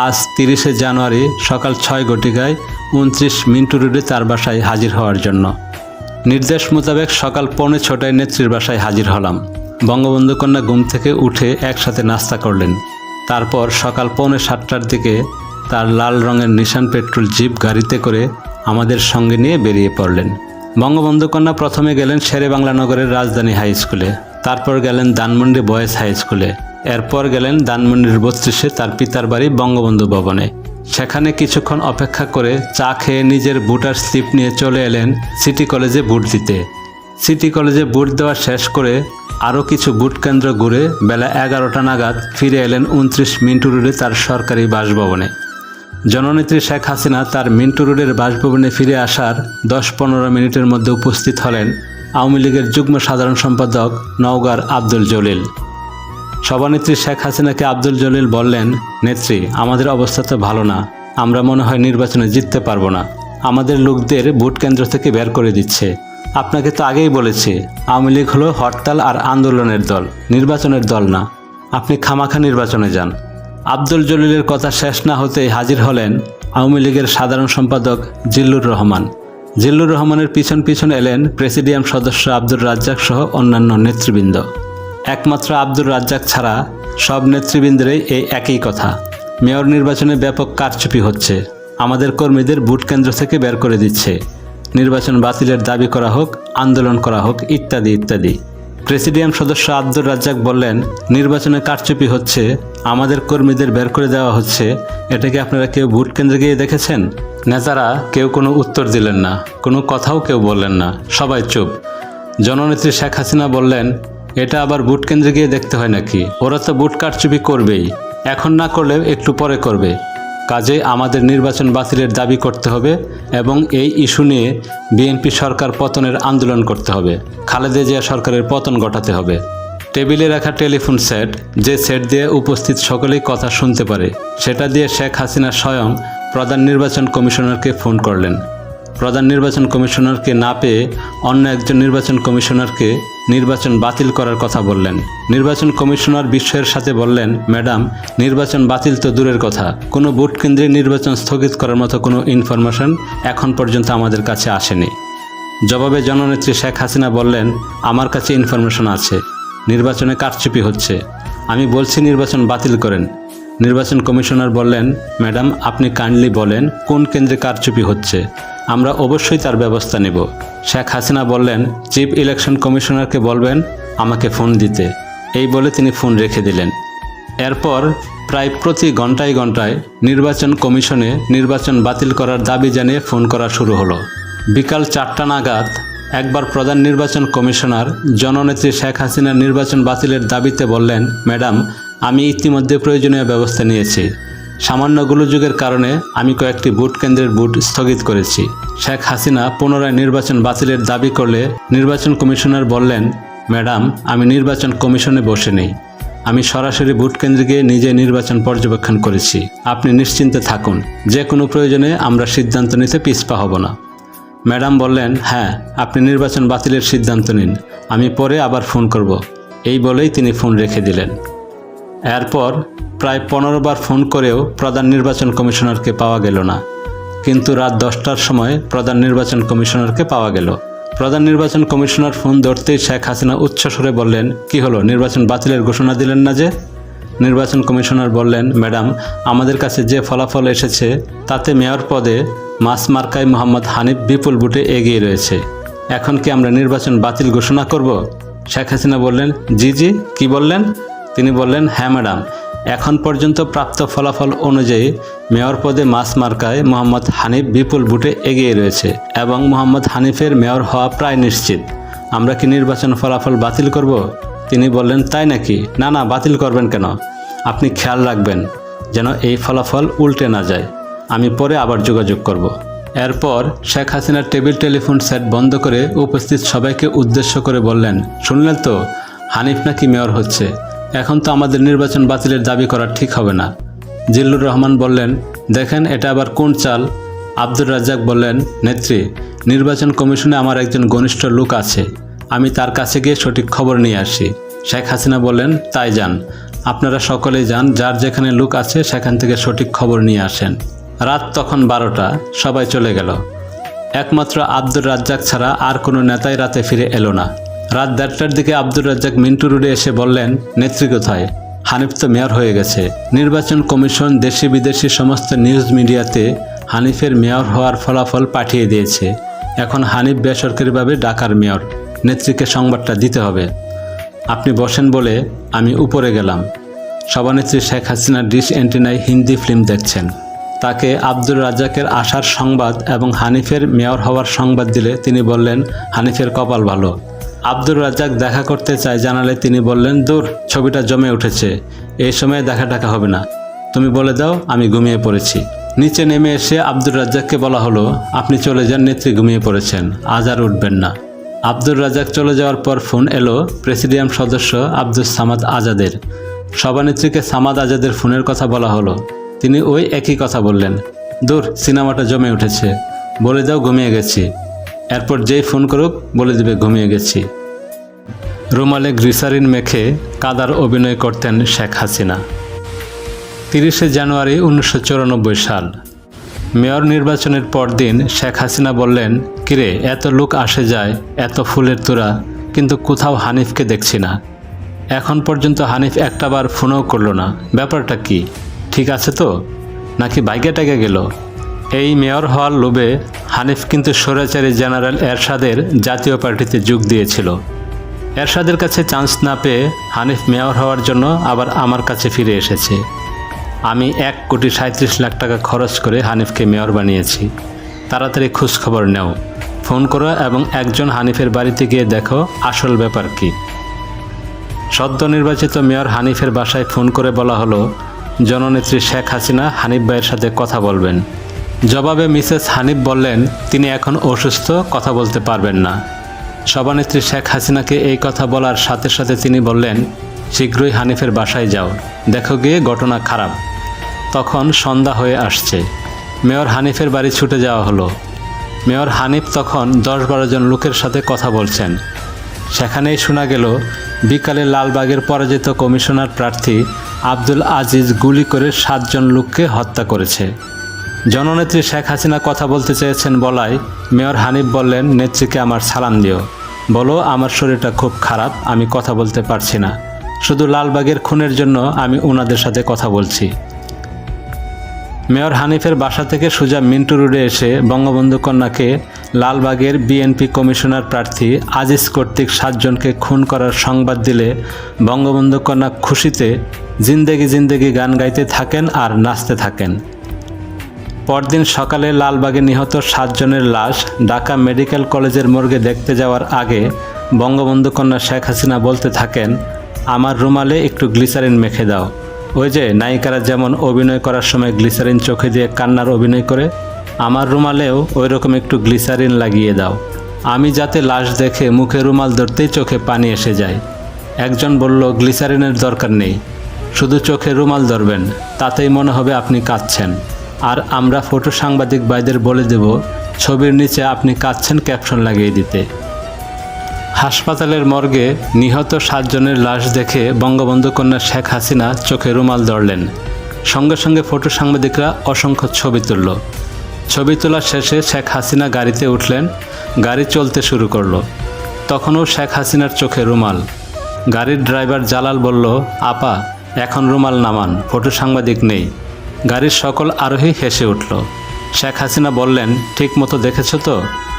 আজ 30শে জানুয়ারি সকাল 6 ঘটিকায় 29 মিন্টু রোডে তার বাসায় হাজির হওয়ার জন্য। নির্দেশ মোতাবেক সকাল 6:45 নেত্রীর বাসায় হাজির হলাম। বঙ্গবন্ধু কন্যা ঘুম থেকে উঠে একসাথে নাস্তা করলেন। তারপর সকাল 6:45টার দিকে তার লাল রঙের নিশান পেট্রোল জিপ গাড়িতে করে আমাদের সঙ্গে নিয়ে বেরিয়ে পড়লেন। বঙ্গবন্ধু কন্যা প্রথমে গেলেন শেরেবাংলা নগরের রাজধানী হাই স্কুলে, তারপর গেলেন ধানমন্ডি বয়েজ হাই স্কুলে, এরপর গেলেন ধানমন্ডির 32-এ তার পিতার বাড়ি বঙ্গবন্ধু ভবনে। সেখানে কিছুক্ষণ অপেক্ষা করে চা খেয়ে নিজের ভোটার স্লিপ নিয়ে চলে এলেন সিটি কলেজে ভোট দিতে। সিটি কলেজে ভোট দেওয়া শেষ করে আরও কিছু ভোট কেন্দ্র ঘুরে বেলা 11টা নাগাদ ফিরে এলেন 29 মিন্টু রোডে তার সরকারি বাসভবনে। জননেত্রী শেখ হাসিনা তার মিন্টু রোডের বাসভবনে ফিরে আসার 10-15 মিনিটের মধ্যে উপস্থিত হলেন আওয়ামী লীগের যুগ্ম সাধারণ সম্পাদক নওগাঁর আব্দুল জলিল। সভানেত্রী শেখ হাসিনাকে আব্দুল জলিল বললেন, নেত্রী, আমাদের অবস্থা তো ভালো না, আমরা মনে হয় নির্বাচনে জিততে পারবো না, আমাদের লোকদের ভোট কেন্দ্র থেকে বের করে দিচ্ছে। আপনাকে তো আগেই বলেছি আওয়ামী লীগ হলো হরতাল আর আন্দোলনের দল, নির্বাচনের দল না, আপনি খামাখা নির্বাচনে যান। আব্দুল জলিলের কথা শেষ না হতেই হাজির হলেন আওয়ামী লীগের সাধারণ সম্পাদক জিল্লুর রহমান। জিল্লুর রহমানের পিছন পিছন এলেন প্রেসিডিয়াম সদস্য আব্দুর রাজ্জাক সহ অন্যান্য নেতৃবৃন্দ। একমাত্র আব্দুর রাজ্জাক ছাড়া সব নেতৃবৃন্দেরই এই একই কথা, মেয়র নির্বাচনে ব্যাপক কারচুপি হচ্ছে, আমাদের কর্মীদের ভোট কেন্দ্র থেকে বের করে দিচ্ছে, নির্বাচন বাতিলের দাবি করা হোক, আন্দোলন করা হোক, ইত্যাদি ইত্যাদি। প্রেসিডিয়াম সদস্য আব্দুর রাজ্জাক বললেন, নির্বাচনে কারচুপি হচ্ছে, আমাদের কর্মীদের বের করে দেওয়া হচ্ছে, এটাকে আপনারা কেউ ভোট কেন্দ্রে গিয়ে দেখেছেন? নেতারা কেউ কোনো উত্তর দিলেন না, কোনো কথাও কেউ বললেন না, সবাই চুপ। জননেত্রী শেখ হাসিনা বললেন, এটা আবার ভোট কেন্দ্রে গিয়ে দেখতে হয় নাকি? ওরা তো ভোট কারচুপি করবেই, এখন না করলেও একটু পরে করবে, কাজে আমাদের নির্বাচন বাতিলের দাবি করতে হবে এবং এই ইস্যু নিয়ে বিএনপি সরকার পতনের আন্দোলন করতে হবে, খালেদা জিয়া সরকারের পতন ঘটাতে হবে। টেবিলে রাখা টেলিফোন সেট, যে সেট দিয়ে উপস্থিত সকলেই কথা শুনতে পারে, সেটা দিয়ে শেখ হাসিনা স্বয়ং প্রধান নির্বাচন কমিশনারকে ফোন করলেন। প্রধান নির্বাচন কমিশনারকে না পেয়ে অন্য একজন নির্বাচন কমিশনারকে নির্বাচন বাতিল করার কথা বললেন। নির্বাচন কমিশনার বিস্ময়ের সাথে বললেন, ম্যাডাম, নির্বাচন বাতিল তো দূরের কথা, কোনো ভোট কেন্দ্রে নির্বাচন স্থগিত করার মতো কোনো ইনফরমেশন এখন পর্যন্ত আমাদের কাছে আসেনি। জবাবে জননেত্রী শেখ হাসিনা বললেন, আমার কাছে ইনফরমেশন আছে, নির্বাচনে কারচুপি হচ্ছে, আমি বলছি নির্বাচন বাতিল করেন। নির্বাচন কমিশনার বললেন, ম্যাডাম, আপনি কাইন্ডলি বলেন কোন কেন্দ্রে কারচুপি হচ্ছে, আমরা অবশ্যই তার ব্যবস্থা নেব। শেখ হাসিনা বললেন, চিফ ইলেকশন কমিশনারকে বলবেন আমাকে ফোন দিতে। এই বলে তিনি ফোন রেখে দিলেন। এরপর প্রায় প্রতি ঘন্টায় ঘন্টায় নির্বাচন কমিশনে নির্বাচন বাতিল করার দাবি জানিয়ে ফোন করা শুরু হলো। বিকাল 4টা নাগাদ একবার প্রধান নির্বাচন কমিশনার জননেত্রী শেখ হাসিনার নির্বাচন বাতিলের দাবিতে বললেন, ম্যাডাম, আমি ইতিমধ্যে প্রয়োজনীয় ব্যবস্থা নিয়েছি, সামান্য গোলযোগের কারণে আমি কয়েকটি ভোট কেন্দ্রের ভোট স্থগিত করেছি। শেখ হাসিনা পুনরায় নির্বাচন বাতিলের দাবি করলে নির্বাচন কমিশনার বললেন, ম্যাডাম, আমি নির্বাচন কমিশনে বসে নেই, আমি সরাসরি ভোট কেন্দ্রে গিয়ে নিজে নির্বাচন পর্যবেক্ষণ করেছি, আপনি নিশ্চিন্তে থাকুন, যে কোনো প্রয়োজনে আমরা সিদ্ধান্ত নিতে পিছপা হব না। ম্যাডাম বললেন, হ্যাঁ, আপনি নির্বাচন বাতিলের সিদ্ধান্ত নিন, আমি পরে আবার ফোন করব। এই বলেই তিনি ফোন রেখে দিলেন। এরপর প্রায় 15 বার ফোন করেও প্রধান নির্বাচন কমিশনারকে পাওয়া গেল না, কিন্তু রাত 10টার সময় প্রধান নির্বাচন কমিশনারকে পাওয়া গেল। প্রধান নির্বাচন কমিশনার ফোন ধরতেই শেখ হাসিনা উচ্চস্বরে বললেন, কি হলো, নির্বাচন বাতিলের ঘোষণা দিলেন না যে? নির্বাচন কমিশনার বললেন, ম্যাডাম, আমাদের কাছে যে ফলাফল এসেছে তাতে মেয়র পদে মাস মার্কায় মোহাম্মদ হানিফ বিপুল ভোটে এগিয়ে রয়েছে। এখন কি আমরা নির্বাচন বাতিল ঘোষণা করব? শেখ হাসিনা বললেন, জি জি, কি বললেন? তিনি বললেন, হ্যাঁ ম্যাডাম, এখন পর্যন্ত প্রাপ্ত ফলাফল অনুযায়ী মেয়র পদে মাস মার্কায় মোহাম্মদ হানিফ বিপুল ভোটে এগিয়ে রয়েছে এবং মোহাম্মদ হানিফের মেয়র হওয়া প্রায় নিশ্চিত। আমরা কি নির্বাচন ফলাফল বাতিল করব? তিনি বললেন, তাই নাকি? না না, বাতিল করবেন কেন? আপনি খেয়াল রাখবেন যেন এই ফলাফল উল্টে না যায়। আমি পরে আবার যোগাযোগ করব। এরপর শেখ হাসিনার টেবিল টেলিফোন সেট বন্ধ করে উপস্থিত সবাইকে উদ্দেশ্য করে বললেন, শুনলেন তো, হানিফ নাকি মেয়র হচ্ছে। এখন তো আমাদের নির্বাচন বাতিলের দাবি করা ঠিক হবে না। জিল্লুর রহমান বললেন, দেখেন এটা আবার কোন চাল? আব্দুর রাজ্জাক বললেন, নেত্রী, নির্বাচন কমিশনে আমার একজন ঘনিষ্ঠ লোক আছে, আমি তার কাছে গিয়ে সঠিক খবর নিয়ে আসি। শেখ হাসিনা বললেন, তাই যান, আপনারা সকলেই যান, যার যেখানে লোক আছে সেখান থেকে সঠিক খবর নিয়ে আসেন। রাত তখন 12টা, সবাই চলে গেল। একমাত্র আব্দুর রাজ্জাক ছাড়া আর কোনো নেতাই রাতে ফিরে এলো না। রাত 1:30টার দিকে আব্দুর রাজ্জাক মিন্টু রোডে এসে বললেন, নেত্রী কোথায়? হানিফ তো মেয়র হয়ে গেছে। নির্বাচন কমিশন দেশি বিদেশি সমস্ত নিউজ মিডিয়াতে হানিফের মেয়র হওয়ার ফলাফল পাঠিয়ে দিয়েছে। এখন হানিফ বেসরকারিভাবে ঢাকার মেয়র। নেত্রীকে সংবাদটা দিতে হবে। আপনি বসেন বলে আমি উপরে গেলাম। সভানেত্রী শেখ হাসিনা ডিশ অ্যান্টেনায় হিন্দি ফিল্ম দেখছেন। তাকে আব্দুর রাজ্জাকের আসার সংবাদ এবং হানিফের মেয়র হওয়ার সংবাদ দিলে তিনি বললেন, হানিফের কপাল ভালো। আব্দুর রাজ্জাক দেখা করতে চায় জানালে তিনি বললেন, দূর, ছবিটা জমে উঠেছে, এই সময়ে দেখা টাকা হবে না, তুমি বলে দাও আমি ঘুমিয়ে পড়েছি। নিচে নেমে এসে আব্দুর রাজ্জাককে বলা হলো, আপনি চলে যান, নেত্রী ঘুমিয়ে পড়েছেন, আজ আর উঠবেন না। আব্দুর রাজ্জাক চলে যাওয়ার পর ফোন এলো প্রেসিডিয়াম সদস্য আব্দুস সামাদ আজাদের। সভানেত্রীকে সামাদ আজাদের ফোনের কথা বলা হলো। তিনি ওই একই কথা বললেন, দূর, সিনেমাটা জমে উঠেছে, বলে দাও ঘুমিয়ে গেছি। এরপর যেই ফোন করুক বলে দেবে ঘুমিয়ে গেছি। রুমালে গ্লিসারিন মেখে কাদার অভিনয় করতেন শেখ হাসিনা। 30শে জানুয়ারি 1994 সাল। মেয়র নির্বাচনের পরদিন শেখ হাসিনা বললেন, কিরে, এত লোক আসে যায়, এত ফুলের তোড়া, কিন্তু কোথাও হানিফকে দেখছি না। এখন পর্যন্ত হানিফ একটাবার ফোনও করলো না। ব্যাপারটা কি? ঠিক আছে তো, নাকি বাইকে টাইগে গেল? এই মেয়র হওয়ার লোভে হানিফ কিন্তু স্বৈরাচারী জেনারেল এরশাদের জাতীয় পার্টিতে যোগ দিয়েছিল। এরশাদের কাছে চান্স না পেয়ে হানিফ মেয়র হওয়ার জন্য আবার আমার কাছে ফিরে এসেছে। আমি 1,37,00,000 টাকা খরচ করে হানিফকে মেয়র বানিয়েছি। তাড়াতাড়ি খোঁজখবর নেও, ফোন করো এবং একজন হানিফের বাড়িতে গিয়ে দেখো আসল ব্যাপার কি। সদ্য নির্বাচিত মেয়র হানিফের বাসায় ফোন করে বলা হলো, জননেত্রী শেখ হাসিনা হানিফ ভাইয়ের সাথে কথা বলবেন। জবাবে মিসেস হানিফ বললেন, তিনি এখন অসুস্থ, কথা বলতে পারবেন না। সভানেত্রী শেখ হাসিনাকে এই কথা বলার সাথে সাথে তিনি বললেন, শীঘ্রই হানিফের বাসায় যাও, দেখো গিয়ে ঘটনা খারাপ। তখন সন্ধ্যা হয়ে আসছে। মেয়র হানিফের বাড়ি ছুটে যাওয়া হলো। মেয়র হানিফ তখন 10-12 জন লোকের সাথে কথা বলছেন। সেখানেই শোনা গেল, বিকালে লালবাগের পরাজিত কমিশনার প্রার্থী আব্দুল আজিজ গুলি করে 7 জন লোককে হত্যা করেছে। জননেত্রী শেখ হাসিনা কথা বলতে চেয়েছেন বলায় মেয়র হানিফ বললেন, নেত্রীকে আমার সালাম দিও, বলো আমার শরীরটা খুব খারাপ, আমি কথা বলতে পারছি না, শুধু লালবাগের খুনের জন্য আমি ওনাদের সাথে কথা বলছি। মেয়র হানিফের বাসা থেকে সোজা মিন্টু রোডে এসে বঙ্গবন্ধু কন্যাকে লালবাগের বিএনপি কমিশনার প্রার্থী আজিজ কর্তৃক 7 জনকে খুন করার সংবাদ দিলে বঙ্গবন্ধু কন্যা খুশিতে জিন্দেগি জিন্দেগি গান গাইতে থাকেন আর নাচতে থাকেন। পরদিন সকালে লালবাগে নিহত 7 জনের লাশ ঢাকা মেডিকেল কলেজের মর্গে দেখতে যাওয়ার আগে বঙ্গবন্ধু কন্যা শেখ হাসিনা বলতে থাকেন, আমার রুমালে একটু গ্লিসারিন মেখে দাও। ওই যে নায়িকারা যেমন অভিনয় করার সময় গ্লিসারিন চোখে দিয়ে কান্নার অভিনয় করে, আমার রুমালেও ওই রকম একটু গ্লিসারিন লাগিয়ে দাও, আমি যাতে লাশ দেখে মুখে রুমাল ধরতেই চোখে পানি এসে যায়। একজন বলল, গ্লিসারিনের দরকার নেই, শুধু চোখে রুমাল ধরবেন, তাতেই মনে হবে আপনি কাঁদছেন, আর আমরা ফটো সাংবাদিক ভাইদের বলে দেব ছবির নিচে আপনি কাঁদছেন ক্যাপশন লাগিয়ে দিতে। হাসপাতালের মর্গে নিহত 7 জনের লাশ দেখে বঙ্গবন্ধু কন্যা শেখ হাসিনা চোখে রুমাল ধরলেন। সঙ্গে সঙ্গে ফটো সাংবাদিকরা অসংখ্য ছবি তুলল। ছবি তোলা শেষে শেখ হাসিনা গাড়িতে উঠলেন। গাড়ি চলতে শুরু করলো। তখনও শেখ হাসিনার চোখে রুমাল। গাড়ির ড্রাইভার জালাল বলল, আপা এখন রুমাল নামান, ফটো সাংবাদিক নেই। গাড়ির সকল আরোহী হেসে উঠল। শেখ হাসিনা বললেন, ঠিক মতো দেখেছো তো,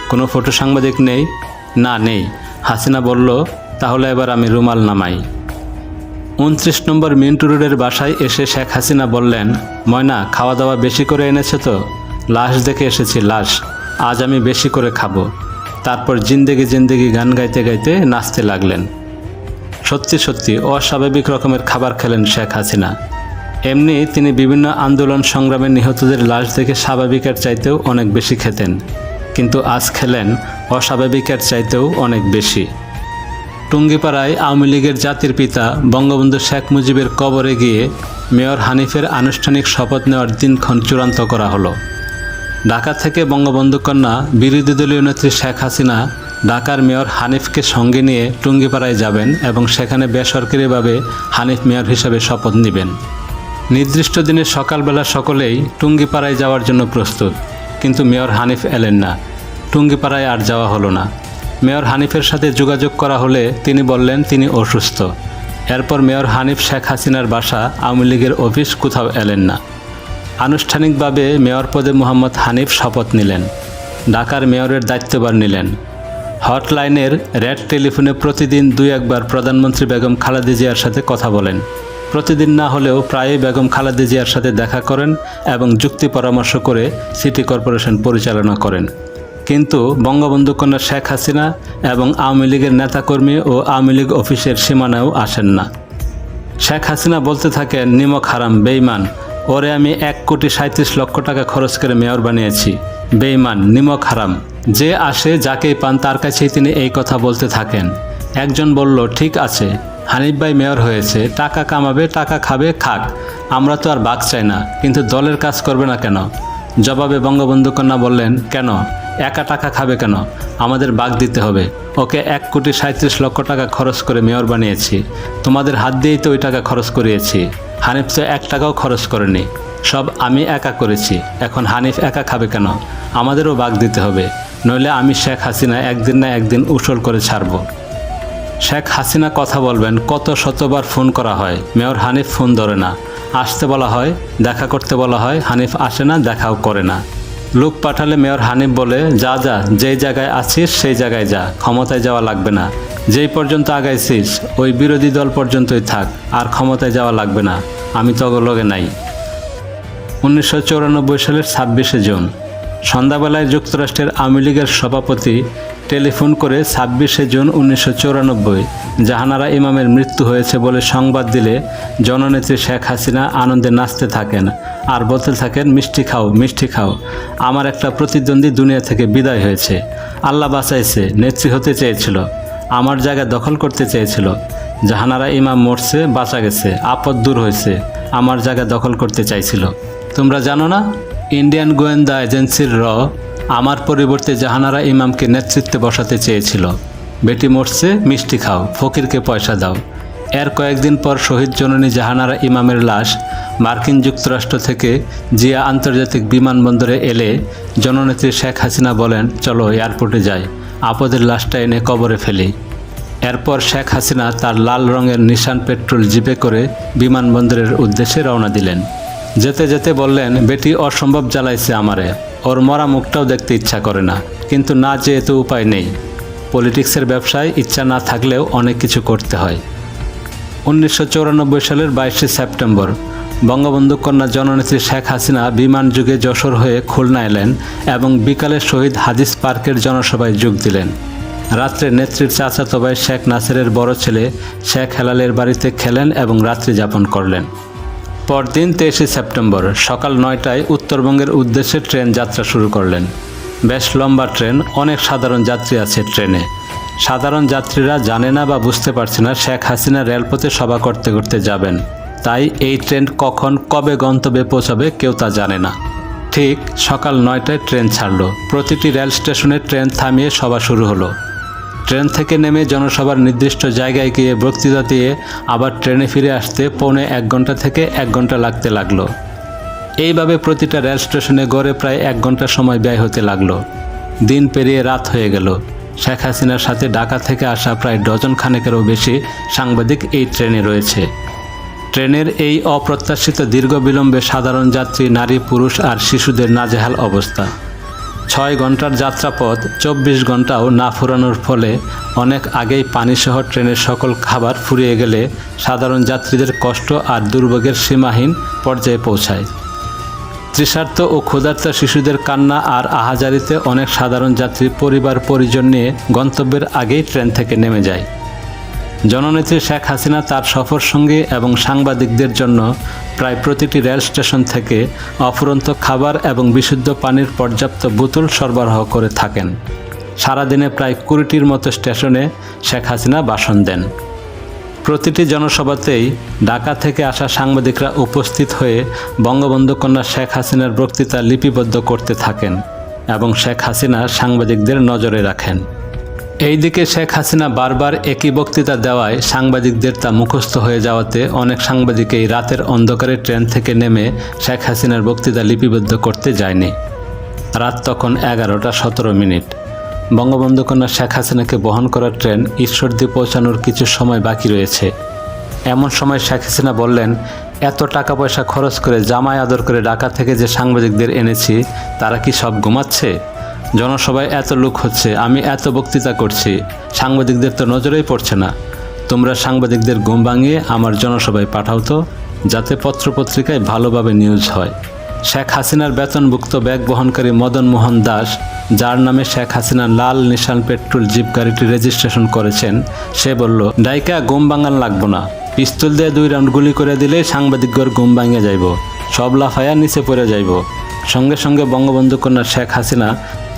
কোনো ফটো সাংবাদিক নেই? না, নেই। হাসিনা বলল, তাহলে এবার আমি রুমাল নামাই। 29 নম্বর মিন্টু রোডের বাসায় এসে শেখ হাসিনা বললেন, ময়না খাওয়া দাওয়া বেশি করে এনেছে তো? লাশ দেখে এসেছি, লাশ। আজ আমি বেশি করে খাবো। তারপর জিন্দেগি জিন্দেগি গান গাইতে গাইতে নাচতে লাগলেন। সত্যি সত্যি অস্বাভাবিক রকমের খাবার খেলেন শেখ হাসিনা। এমনি তিনি বিভিন্ন আন্দোলন সংগ্রামে নিহতদের লাশ দেখে স্বাভাবিকের চাইতেও অনেক বেশি খেতেন, কিন্তু আজ খেলেন অস্বাভাবিকের চাইতেও অনেক বেশি। টুঙ্গিপাড়ায় আওয়ামী লীগের জাতির পিতা বঙ্গবন্ধু শেখ মুজিবের কবরে গিয়ে মেয়র হানিফের আনুষ্ঠানিক শপথ নেওয়ার দিনক্ষণ চূড়ান্ত করা হলো। ঢাকা থেকে বঙ্গবন্ধু কন্যা বিরোধী দলীয় নেত্রী শেখ হাসিনা ঢাকার মেয়র হানিফকে সঙ্গে নিয়ে টুঙ্গিপাড়ায় যাবেন এবং সেখানে বেসরকারিভাবে হানিফ মেয়র হিসেবে শপথ নেবেন। নির্দিষ্ট দিনে সকালবেলা সকলেই টুঙ্গিপাড়ায় যাওয়ার জন্য প্রস্তুত, কিন্তু মেয়র হানিফ এলেন না। টুঙ্গিপাড়ায় আর যাওয়া হলো না। মেয়র হানিফের সাথে যোগাযোগ করা হলে তিনি বললেন তিনি অসুস্থ। এরপর মেয়র হানিফ শেখ হাসিনার বাসা, আওয়ামী লীগের অফিস কোথাও এলেন না। আনুষ্ঠানিকভাবে মেয়র পদে মোহাম্মদ হানিফ শপথ নিলেন। ঢাকার মেয়রের দায়িত্বভার নিলেন। হটলাইনের রেড টেলিফোনে প্রতিদিন 2-1 বার প্রধানমন্ত্রী বেগম খালেদা জিয়ার সাথে কথা বলেন। প্রতিদিন না হলেও প্রায়ই বেগম খালেদা জিয়ার সাথে দেখা করেন এবং যুক্তি পরামর্শ করে সিটি কর্পোরেশন পরিচালনা করেন। কিন্তু বঙ্গবন্ধু কন্যা শেখ হাসিনা এবং আওয়ামী লীগের নেতাকর্মী ও আওয়ামী লীগ অফিসের সীমানাও আসেন না। শেখ হাসিনা বলতে থাকেন, নিমক হারাম, বেঈমান, ওরে আমি 1,37,00,000 টাকা খরচ করে মেয়র বানিয়েছি, বেঈমান, নিমক হারাম। যে আসে যাকেই পান তার কাছেই তিনি এই কথা বলতে থাকেন। একজন বলল, ঠিক আছে, হানিফ ভাই মেয়র হয়েছে, টাকা কামাবে, টাকা খাবে, খাক, আমরা তো আর বাক চাই না, কিন্তু দলের কাজ করবে না কেন? জবাবে বঙ্গবন্ধু কন্যা বললেন, কেন একা টাকা খাবে কেন? আমাদের বাক দিতে হবে। ওকে 1,37,00,000 টাকা খরচ করে মেয়র বানিয়েছি, তোমাদের হাত দিয়েই তো ওই টাকা খরচ করিয়েছি। হানিফ তো 1 টাকাও খরচ করেনি, সব আমি একা করেছি। এখন হানিফ একা খাবে কেন? আমাদেরও বাক দিতে হবে, নইলে আমি শেখ হাসিনা একদিন না একদিন উসুল করে ছাড়ব। শেখ হাসিনা কথা বলবেন, কত শতবার ফোন করা হয়, মেয়র হানিফ ফোন ধরে না। আসতে বলা হয়, দেখা করতে বলা হয়, হানিফ আসে না, দেখাও করে না। লোক পাঠালে মেয়র হানিফ বলে, যা যা, যেই জায়গায় আছিস সেই জায়গায় যা, ক্ষমতায় যাওয়া লাগবে না। যেই পর্যন্ত আগাইছিস ওই বিরোধী দল পর্যন্তই থাক, আর ক্ষমতায় যাওয়া লাগবে না, আমি তো লগে নাই। 1994 সালের 26শে জুন সন্ধ্যাবেলায় যুক্তরাষ্ট্রের আওয়ামী লীগের সভাপতি টেলিফোন করে 26শে জুন 1994 জাহানারা ইমামের মৃত্যু হয়েছে বলে সংবাদ দিলে জননেত্রী শেখ হাসিনা আনন্দে নাচতে থাকেন আর বলতে থাকেন, মিষ্টি খাও, মিষ্টি খাও, আমার একটা প্রতিদ্বন্দ্বী দুনিয়া থেকে বিদায় হয়েছে, আল্লাহ বাঁচাইছে, নেত্রী হতে চেয়েছিল, আমার জায়গা দখল করতে চেয়েছিল, জাহানারা ইমাম মরছে, বাঁচা গেছে, আপদ দূর হয়েছে, আমার জায়গা দখল করতে চাইছিল। তোমরা জানো না, ইন্ডিয়ান গোয়েন্দা এজেন্সির আমার পরিবর্তে জাহানারা ইমামকে নেতৃত্বে বসাতে চেয়েছিল। বেটি মরছে, মিষ্টি খাও, ফকিরকে পয়সা দাও। এর কয়েকদিন পর শহীদ জননী জাহানারা ইমামের লাশ মার্কিন যুক্তরাষ্ট্র থেকে জিয়া আন্তর্জাতিক বিমানবন্দরে এলে জননেত্রী শেখ হাসিনা বলেন, চলো এয়ারপোর্টে যাই, আপদের লাশটা এনে কবরে ফেলি। এরপর শেখ হাসিনা তার লাল রঙের নিশান পেট্রোল জিপে করে বিমানবন্দরের উদ্দেশ্যে রওনা দিলেন। যেতে যেতে বললেন, বেটি অসম্ভব জ্বালাইছে আমারে, ওর মরা মুখটাও দেখতে ইচ্ছা করে না, কিন্তু না যেয়ে তো উপায় নেই। পলিটিক্সের ব্যবসায় ইচ্ছা না থাকলেও অনেক কিছু করতে হয়। 1994 সালের 22শে সেপ্টেম্বর বঙ্গবন্ধু কন্যা জননেত্রী শেখ হাসিনা বিমান যুগে যশোর হয়ে খুলনা এলেন এবং বিকালে শহীদ হাদিস পার্কের জনসভায় যোগ দিলেন। রাত্রে নেত্রীর চাচাতো ভাই শেখ নাসিরের বড় ছেলে শেখ হেলালের বাড়িতে খেলেন এবং রাত্রি যাপন করলেন। পরদিন 23শে সেপ্টেম্বর সকাল 9টায় উত্তরবঙ্গের উদ্দেশ্যে ট্রেন যাত্রা শুরু করলেন। বেশ লম্বা ট্রেন, অনেক সাধারণ যাত্রী আছে ট্রেনে। সাধারণ যাত্রীরা জানে না বা বুঝতে পারছে না শেখ হাসিনা রেলপথে সভা করতে করতে যাবেন, তাই এই ট্রেন কখন কবে গন্তব্যে পৌঁছাবে কেউ তা জানে না। ঠিক সকাল 9টায় ট্রেন ছাড়ল। প্রতিটি রেল স্টেশনে ট্রেন থামিয়ে সভা শুরু হলো। ট্রেন থেকে নেমে জনসভার নির্দিষ্ট জায়গায় গিয়ে বক্তৃতা দিয়ে আবার ট্রেনে ফিরে আসতে পৌনে 1 ঘন্টা থেকে 1 ঘন্টা লাগতে লাগলো। এইভাবে প্রতিটা রেল স্টেশনে গড়ে প্রায় 1 ঘন্টা সময় ব্যয় হতে লাগলো। দিন পেরিয়ে রাত হয়ে গেল। শেখ হাসিনার সাথে ঢাকা থেকে আসা প্রায় ডজন খানেকেরও বেশি সাংবাদিক এই ট্রেনে রয়েছে। ট্রেনের এই অপ্রত্যাশিত দীর্ঘ বিলম্বে সাধারণ যাত্রী, নারী, পুরুষ আর শিশুদের নাজেহাল অবস্থা। 6 ঘন্টার যাত্রাপথ 24 ঘন্টাও না ফুরানোর ফলে অনেক আগেই পানিসহ ট্রেনের সকল খাবার ফুরিয়ে গেলে সাধারণ যাত্রীদের কষ্ট আর দুর্ভোগের সীমাহীন পর্যায়ে পৌঁছায়। তৃষার্ত ও ক্ষুধার্ত শিশুদের কান্না আর আহাজারিতে অনেক সাধারণ যাত্রী পরিবার পরিজন নিয়ে গন্তব্যের আগেই ট্রেন থেকে নেমে যায়। জননেত্রী শেখ হাসিনা তার সফর সঙ্গী এবং সাংবাদিকদের জন্য প্রায় প্রতিটি রেল স্টেশন থেকে অফুরন্ত খাবার এবং বিশুদ্ধ পানির পর্যাপ্ত বোতল সরবরাহ করে থাকেন। সারাদিনে প্রায় 20টির মতো স্টেশনে শেখ হাসিনা ভাষণ দেন। প্রতিটি জনসভাতেই ঢাকা থেকে আসা সাংবাদিকরা উপস্থিত হয়ে বঙ্গবন্ধু কন্যা শেখ হাসিনার বক্তৃতা লিপিবদ্ধ করতে থাকেন এবং শেখ হাসিনা সাংবাদিকদের নজরে রাখেন। এইদিকে শেখ হাসিনা বারবার একই বক্তৃতা দেওয়ায় সাংবাদিকদের তা মুখস্থ হয়ে যাওয়াতে অনেক সাংবাদিকই রাতের অন্ধকারে ট্রেন থেকে নেমে শেখ হাসিনার বক্তৃতা লিপিবদ্ধ করতে যায়নি। রাত তখন 11:17। বঙ্গবন্ধু কন্যা শেখ হাসিনাকে বহন করা ট্রেন ঈশ্বরদী পৌঁছানোর কিছু সময় বাকি রয়েছে। এমন সময় শেখ হাসিনা বললেন, এত টাকা পয়সা খরচ করে জামাই আদর করে ঢাকা থেকে যে সাংবাদিকদের এনেছি তারা কি সব ঘুমাচ্ছে? জনসভায় এত লোক হচ্ছে, আমি এত বক্তৃতা করছি, সাংবাদিকদের তো নজরেই পড়ছে না। তোমরা সাংবাদিকদের ঘুম ভাঙিয়ে আমার জনসভায় পাঠাও তো, যাতে পত্রপত্রিকায় ভালোভাবে নিউজ হয়। শেখ হাসিনার বেতনভুক্ত ব্যাগ বহনকারী মদন মোহন দাস, যার নামে শেখ হাসিনা লাল নিশান পেট্রোল জিপ গাড়িটি রেজিস্ট্রেশন করেছেন, সে বলল, ডাইকা ঘুম ভাঙান লাগবো না, পিস্তল দিয়ে 2 রাউন্ড গুলি করে দিলে সাংবাদিকগর ঘুম ভাঙে যাইব, সব লাফায়া নিচে পড়ে যাইব। সঙ্গে সঙ্গে বঙ্গবন্ধু কন্যা শেখ হাসিনা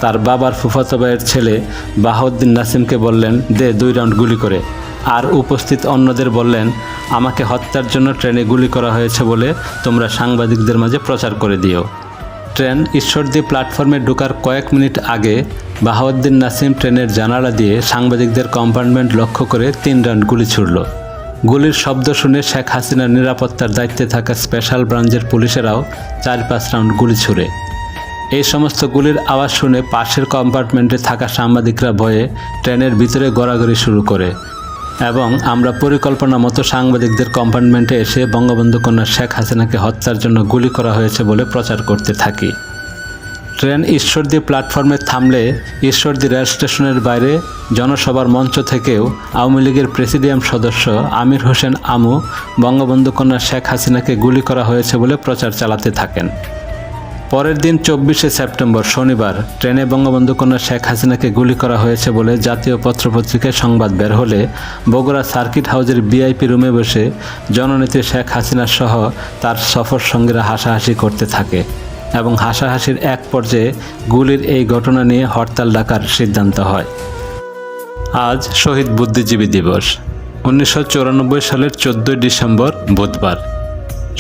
তার বাবার ফুফাতো ভাইয়ের ছেলে বাহাউদ্দিন নাসিমকে বললেন, দে 2 রাউন্ড গুলি করে। আর উপস্থিত অন্যদের বললেন, আমাকে হত্যার জন্য ট্রেনে গুলি করা হয়েছে বলে তোমরা সাংবাদিকদের মাঝে প্রচার করে দিও। ট্রেন ঈশ্বরদী প্ল্যাটফর্মে ঢোকার কয়েক মিনিট আগে বাহাউদ্দিন নাসিম ট্রেনের জানালা দিয়ে সাংবাদিকদের কম্পার্টমেন্ট লক্ষ্য করে 3 রাউন্ড গুলি ছুড়ল। গুলির শব্দ শুনে শেখ হাসিনার নিরাপত্তার দায়িত্বে থাকা স্পেশাল ব্রাঞ্চের পুলিশেরাও 4-5 রাউন্ড গুলি ছুড়ে। এই সমস্ত গুলির আওয়াজ শুনে পাশের কম্পার্টমেন্টে থাকা সাংবাদিকরা ভয়ে ট্রেনের ভিতরে গড়াগড়ি শুরু করে এবং আমরা পরিকল্পনা মতো সাংবাদিকদের কম্পার্টমেন্টে এসে বঙ্গবন্ধু কন্যা শেখ হাসিনাকে হত্যার জন্য গুলি করা হয়েছে বলে প্রচার করতে থাকি। ট্রেন ঈশ্বরদী প্ল্যাটফর্মে থামলে ঈশ্বরদী রেল স্টেশনের বাইরে জনসভার মঞ্চ থেকেও আওয়ামী লীগের প্রেসিডিয়াম সদস্য আমির হোসেন আমু বঙ্গবন্ধু কন্যা শেখ হাসিনাকে গুলি করা হয়েছে বলে প্রচার চালাতে থাকেন। পরের দিন 24শে সেপ্টেম্বর শনিবার ট্রেনে বঙ্গবন্ধু কন্যা শেখ হাসিনাকে গুলি করা হয়েছে বলে জাতীয় পত্রপত্রিকায় সংবাদ বের হলে বগুড়া সার্কিট হাউজের ভিআইপি রুমে বসে জননেত্রী শেখ হাসিনা সহ তার সফর সঙ্গীরা হাসাহাসি করতে থাকে এবং হাসাহাসির এক পর্যায়ে গুলির এই ঘটনা নিয়ে হরতাল ডাকার সিদ্ধান্ত হয়। আজ শহীদ বুদ্ধিজীবী দিবস। 1994 সালের 14 ডিসেম্বর বুধবার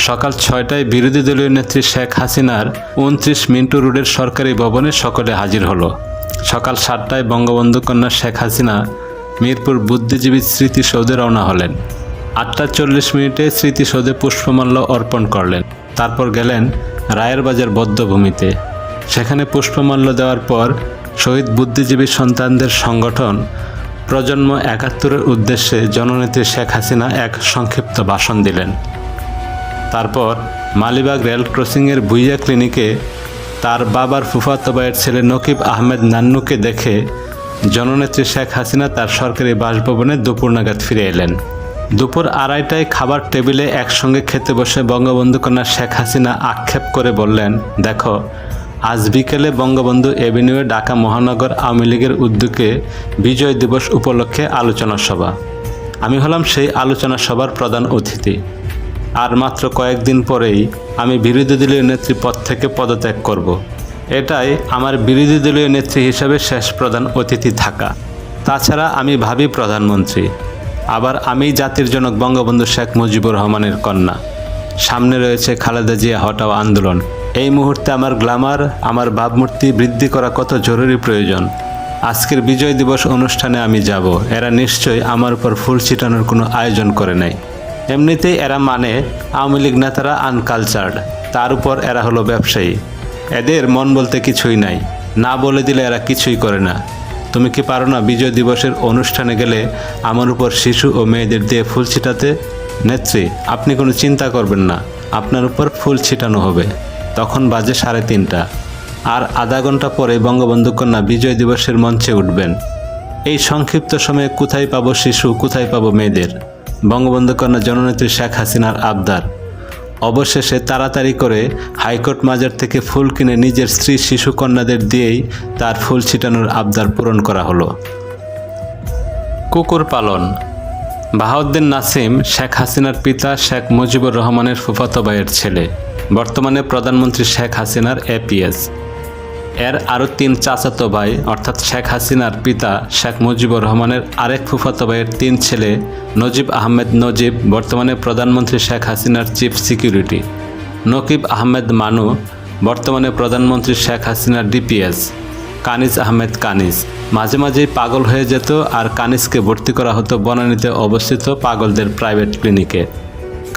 সকাল 6টায় বিরোধী দলীয় নেত্রী শেখ হাসিনার 29 মিন্টু রোডের সরকারি ভবনে সকলে হাজির হলো। সকাল 7টায় বঙ্গবন্ধু কন্যা শেখ হাসিনা মিরপুর বুদ্ধিজীবী স্মৃতিসৌধে রওনা হলেন। 8টা 40 স্মৃতিসৌধে পুষ্পমাল্য অর্পণ করলেন। তারপর গেলেন রায়েরবাজার বধ্যভূমিতে। সেখানে পুষ্পমাল্য দেওয়ার পর শহীদ বুদ্ধিজীবী সন্তানদের সংগঠন প্রজন্ম 71-এর উদ্দেশ্যে জননেত্রী শেখ হাসিনা এক সংক্ষিপ্ত ভাষণ দিলেন। তারপর মালিবাগ রেল ক্রসিংয়ের ভুইয়া ক্লিনিকে তার বাবার ফুফাতো ভাইয়ের ছেলে নকিব আহমেদ নান্নুকে দেখে জননেত্রী শেখ হাসিনা তার সরকারি বাসভবনে দুপুর নাগাদ ফিরে এলেন। দুপুর 2:30টায় খাবার টেবিলে একসঙ্গে খেতে বসে বঙ্গবন্ধু কন্যা শেখ হাসিনা আক্ষেপ করে বললেন, দেখো, আজ বিকেলে বঙ্গবন্ধু এভিনিউয়ে ঢাকা মহানগর আওয়ামী লীগের উদ্যোগে বিজয় দিবস উপলক্ষে আলোচনা সভা। আমি হলাম সেই আলোচনা সভার প্রধান অতিথি। আর মাত্র কয়েকদিন পরেই আমি বিরোধী দলীয় নেত্রী পদ থেকে পদত্যাগ করব। এটাই আমার বিরোধী দলীয় নেত্রী হিসেবে শেষ প্রধান অতিথি থাকা। তাছাড়া আমি ভাবি প্রধানমন্ত্রী। আবার আমি জাতির জনক বঙ্গবন্ধু শেখ মুজিবুর রহমানের কন্যা। সামনে রয়েছে খালেদা জিয়া হটাও আন্দোলন। এই মুহূর্তে আমার গ্ল্যামার, আমার ভাবমূর্তি বৃদ্ধি করা কত জরুরি প্রয়োজন। আজকের বিজয় দিবস অনুষ্ঠানে আমি যাব, এরা নিশ্চয়ই আমার উপর ফুল ছিটানোর কোনো আয়োজন করে নাই। এমনিতেই এরা মানে আওয়ামী লীগ নেতারা আনকালচার্ড, তার উপর এরা হলো ব্যবসায়ী। এদের মন বলতে কিছুই নাই, না বলে দিলে এরা কিছুই করে না। তুমি কি পারো না বিজয় দিবসের অনুষ্ঠানে গেলে আমার উপর শিশু ও মেয়েদের দিয়ে ফুল ছিটাতে? নেত্রী, আপনি কোনো চিন্তা করবেন না, আপনার উপর ফুল ছিটানো হবে। তখন বাজে 3:30, আর আধা ঘন্টা পরে বঙ্গবন্ধু কন্যা বিজয় দিবসের মঞ্চে উঠবেন। এই সংক্ষিপ্ত সময়ে কোথায় পাবো শিশু, কোথায় পাবো মেয়েদের? বঙ্গবন্ধু কন্যা জননেত্রী শেখ হাসিনার আবদার। অবশেষে তাড়াতাড়ি করে হাইকোর্ট মাজার থেকে ফুল কিনে নিজের স্ত্রী শিশু কন্যাদের দিয়েই তার ফুল ছিটানোর আবদার পূরণ করা হলো। কুকুর পালন। বাহাউদ্দিন নাসিম শেখ হাসিনার পিতা শেখ মুজিবুর রহমানের ফুফাতো ভাইয়ের ছেলে, বর্তমানে প্রধানমন্ত্রী শেখ হাসিনার এপিএস। এর আরও 3 চাচাতো ভাই, অর্থাৎ শেখ হাসিনার পিতা শেখ মুজিবুর রহমানের আরেক ফুফাতো ভাইয়ের 3 ছেলে নজিব আহমেদ নজিব, বর্তমানে প্রধানমন্ত্রী শেখ হাসিনার চিফ সিকিউরিটি, নকিব আহমেদ মানু, বর্তমানে প্রধানমন্ত্রী শেখ হাসিনার ডিপিএস, কানিজ আহমেদ কানিজ। মাঝে মাঝেই পাগল হয়ে যেত, আর কানিজকে ভর্তি করা হতো বনানীতে অবস্থিত পাগলদের প্রাইভেট ক্লিনিকে।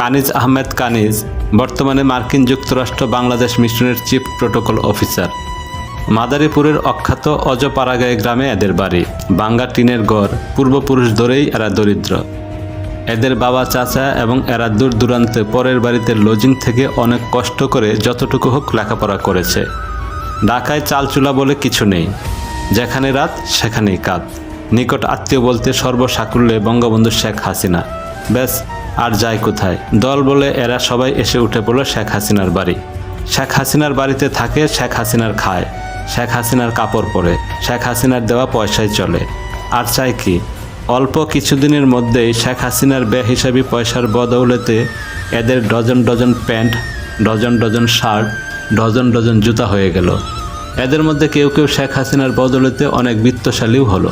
কানিজ আহমেদ কানিজ বর্তমানে মার্কিন যুক্তরাষ্ট্র বাংলাদেশ মিশনের চিফ প্রোটোকল অফিসার। মাদারীপুরের অখ্যাত অজপাড়াগাঁই গ্রামে এদের বাড়ি। বাঙ্গা টিনের ঘর, পূর্বপুরুষ ধরেই এরা দরিদ্র। এদের বাবা চাচা এবং এরা দূর দূরান্তে পরের বাড়িতে লজিং থেকে অনেক কষ্ট করে যতটুকু হোক লেখাপড়া করেছে। ঢাকায় চালচুলা বলে কিছু নেই, যেখানে রাত সেখানেই কাত। নিকট আত্মীয় বলতে সর্বসাকুল্যে বঙ্গবন্ধু শেখ হাসিনা, ব্যাস আর যায় কোথায়। দল বলে এরা সবাই এসে উঠে পড়ল শেখ হাসিনার বাড়ি। শেখ হাসিনার বাড়িতে থাকে, শেখ হাসিনার খায়, শেখ হাসিনার কাপড় পরে, শেখ হাসিনার দেওয়া পয়সায় চলে। আর চাই কি? অল্প কিছুদিনের মধ্যেই শেখ হাসিনার বেহিসাবি পয়সার বদৌলতে এদের dozen dozen pant, dozen dozen shirt, dozen dozen জুতা হয়ে গেল। এদের মধ্যে কেউ কেউ শেখ হাসিনার বদৌলতে অনেক বিত্তশালীও হলো।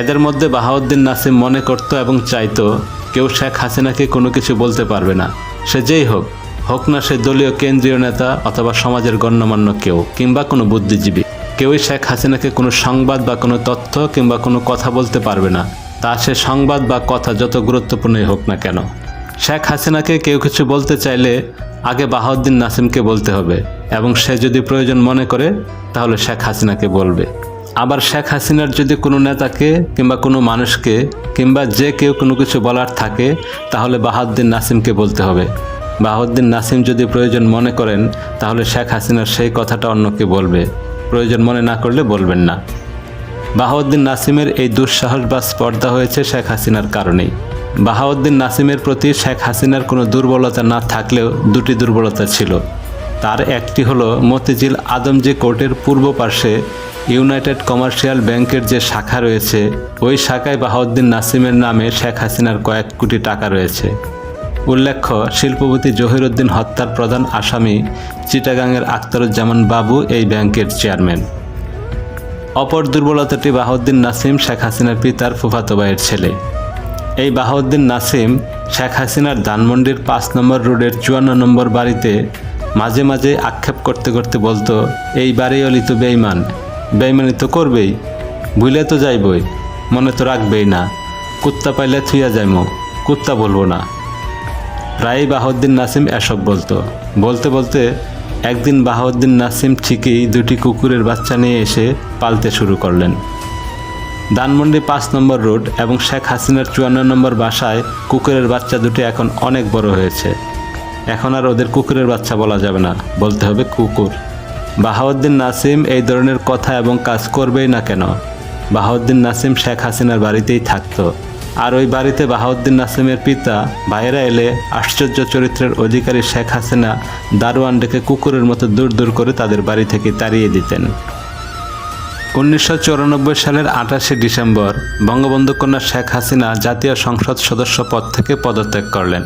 এদের মধ্যে বাহাউদ্দিন নাসিম মনে করত এবং চাইতো কেউ শেখ হাসিনাকে কোনো কিছু বলতে পারবে না, সে যেই হোক, হোক না সে দলীয় কেন্দ্রীয় নেতা অথবা সমাজের গণ্যমান্য কেউ কিংবা কোনো বুদ্ধিজীবী, কেউই শেখ হাসিনাকে কোনো সংবাদ বা কোনো তথ্য কিংবা কোনো কথা বলতে পারবে না, তা সে সংবাদ বা কথা যত গুরুত্বপূর্ণই হোক না কেন। শেখ হাসিনাকে কেউ কিছু বলতে চাইলে আগে বাহাউদ্দিন নাসিমকে বলতে হবে, এবং সে যদি প্রয়োজন মনে করে তাহলে শেখ হাসিনাকে বলবে। আবার শেখ হাসিনার যদি কোনো নেতাকে কিংবা কোনো মানুষকে কিংবা যে কেউ কোনো কিছু বলার থাকে তাহলে বাহাউদ্দিন নাসিমকে বলতে হবে। বাহাউদ্দিন নাসিম যদি প্রয়োজন মনে করেন তাহলে শেখ হাসিনার সেই কথাটা অন্যকে বলবে, প্রয়োজন মনে না করলে বলবেন না। বাহাউদ্দিন নাসিমের এই দুঃসাহস বা স্পর্ধা হয়েছে শেখ হাসিনার কারণেই। বাহাউদ্দিন নাসিমের প্রতি শেখ হাসিনার কোনো দুর্বলতা না থাকলেও 2টি দুর্বলতা ছিল। তার একটি হলো মতিঝিল আদমজী কোর্টের পূর্ব পাশে ইউনাইটেড কমার্শিয়াল ব্যাংকের যে শাখা রয়েছে, ওই শাখায় বাহাউদ্দিন নাসিমের নামে শেখ হাসিনার কয়েক কোটি টাকা রয়েছে। উল্লেখ্য, শিল্পপতি জহিরুদ্দিন হত্যার প্রধান আসামি চিটাগাংয়ের আখতারুজ্জামান বাবু এই ব্যাংকের চেয়ারম্যান। অপর দুর্বলতাটি বাহাউদ্দিন নাসিম শেখ হাসিনার পিতার ফুফাতো ভাইয়ের ছেলে। এই বাহাউদ্দিন নাসিম শেখ হাসিনার ধানমন্ডির 5 নম্বর রোডের 54 নম্বর বাড়িতে মাঝে মাঝে আক্ষেপ করতে করতে বলতো, এই বাড়িওয়ালি তো বেঈমান, বেঈমানি তো করবেই, ভুলে তো যাইবই, মনে তো রাখবেই না, কুত্তা পাইলে থুইয়া যাইমো, কুত্তা বলবো না। প্রায়ই বাহাউদ্দিন নাসিম এসব বলতে বলতে একদিন বাহাউদ্দিন নাসিম ঠিকই 2টি কুকুরের বাচ্চা নিয়ে এসে পালতে শুরু করলেন। ধানমন্ডি 5 নম্বর রোড এবং শেখ হাসিনার 54 নম্বর বাসায় কুকুরের বাচ্চা 2টি এখন অনেক বড় হয়েছে। এখন আর ওদের কুকুরের বাচ্চা বলা যাবে না, বলতে হবে কুকুর। বাহাউদ্দিন নাসিম এই ধরনের কথা এবং কাজ করবেই না কেন? বাহাউদ্দিন নাসিম শেখ হাসিনার বাড়িতেই থাকতো, আর ওই বাড়িতে বাহাউদ্দিন নাসিমের পিতা বাইরে এলে আশ্চর্য চরিত্রের অধিকারী শেখ হাসিনা দারোয়ান ডেকে কুকুরের মতো দূর দূর করে তাদের বাড়ি থেকে তাড়িয়ে দিতেন। 1994 সালের 28শে ডিসেম্বর বঙ্গবন্ধু কন্যা শেখ হাসিনা জাতীয় সংসদ সদস্য পদ থেকে পদত্যাগ করলেন।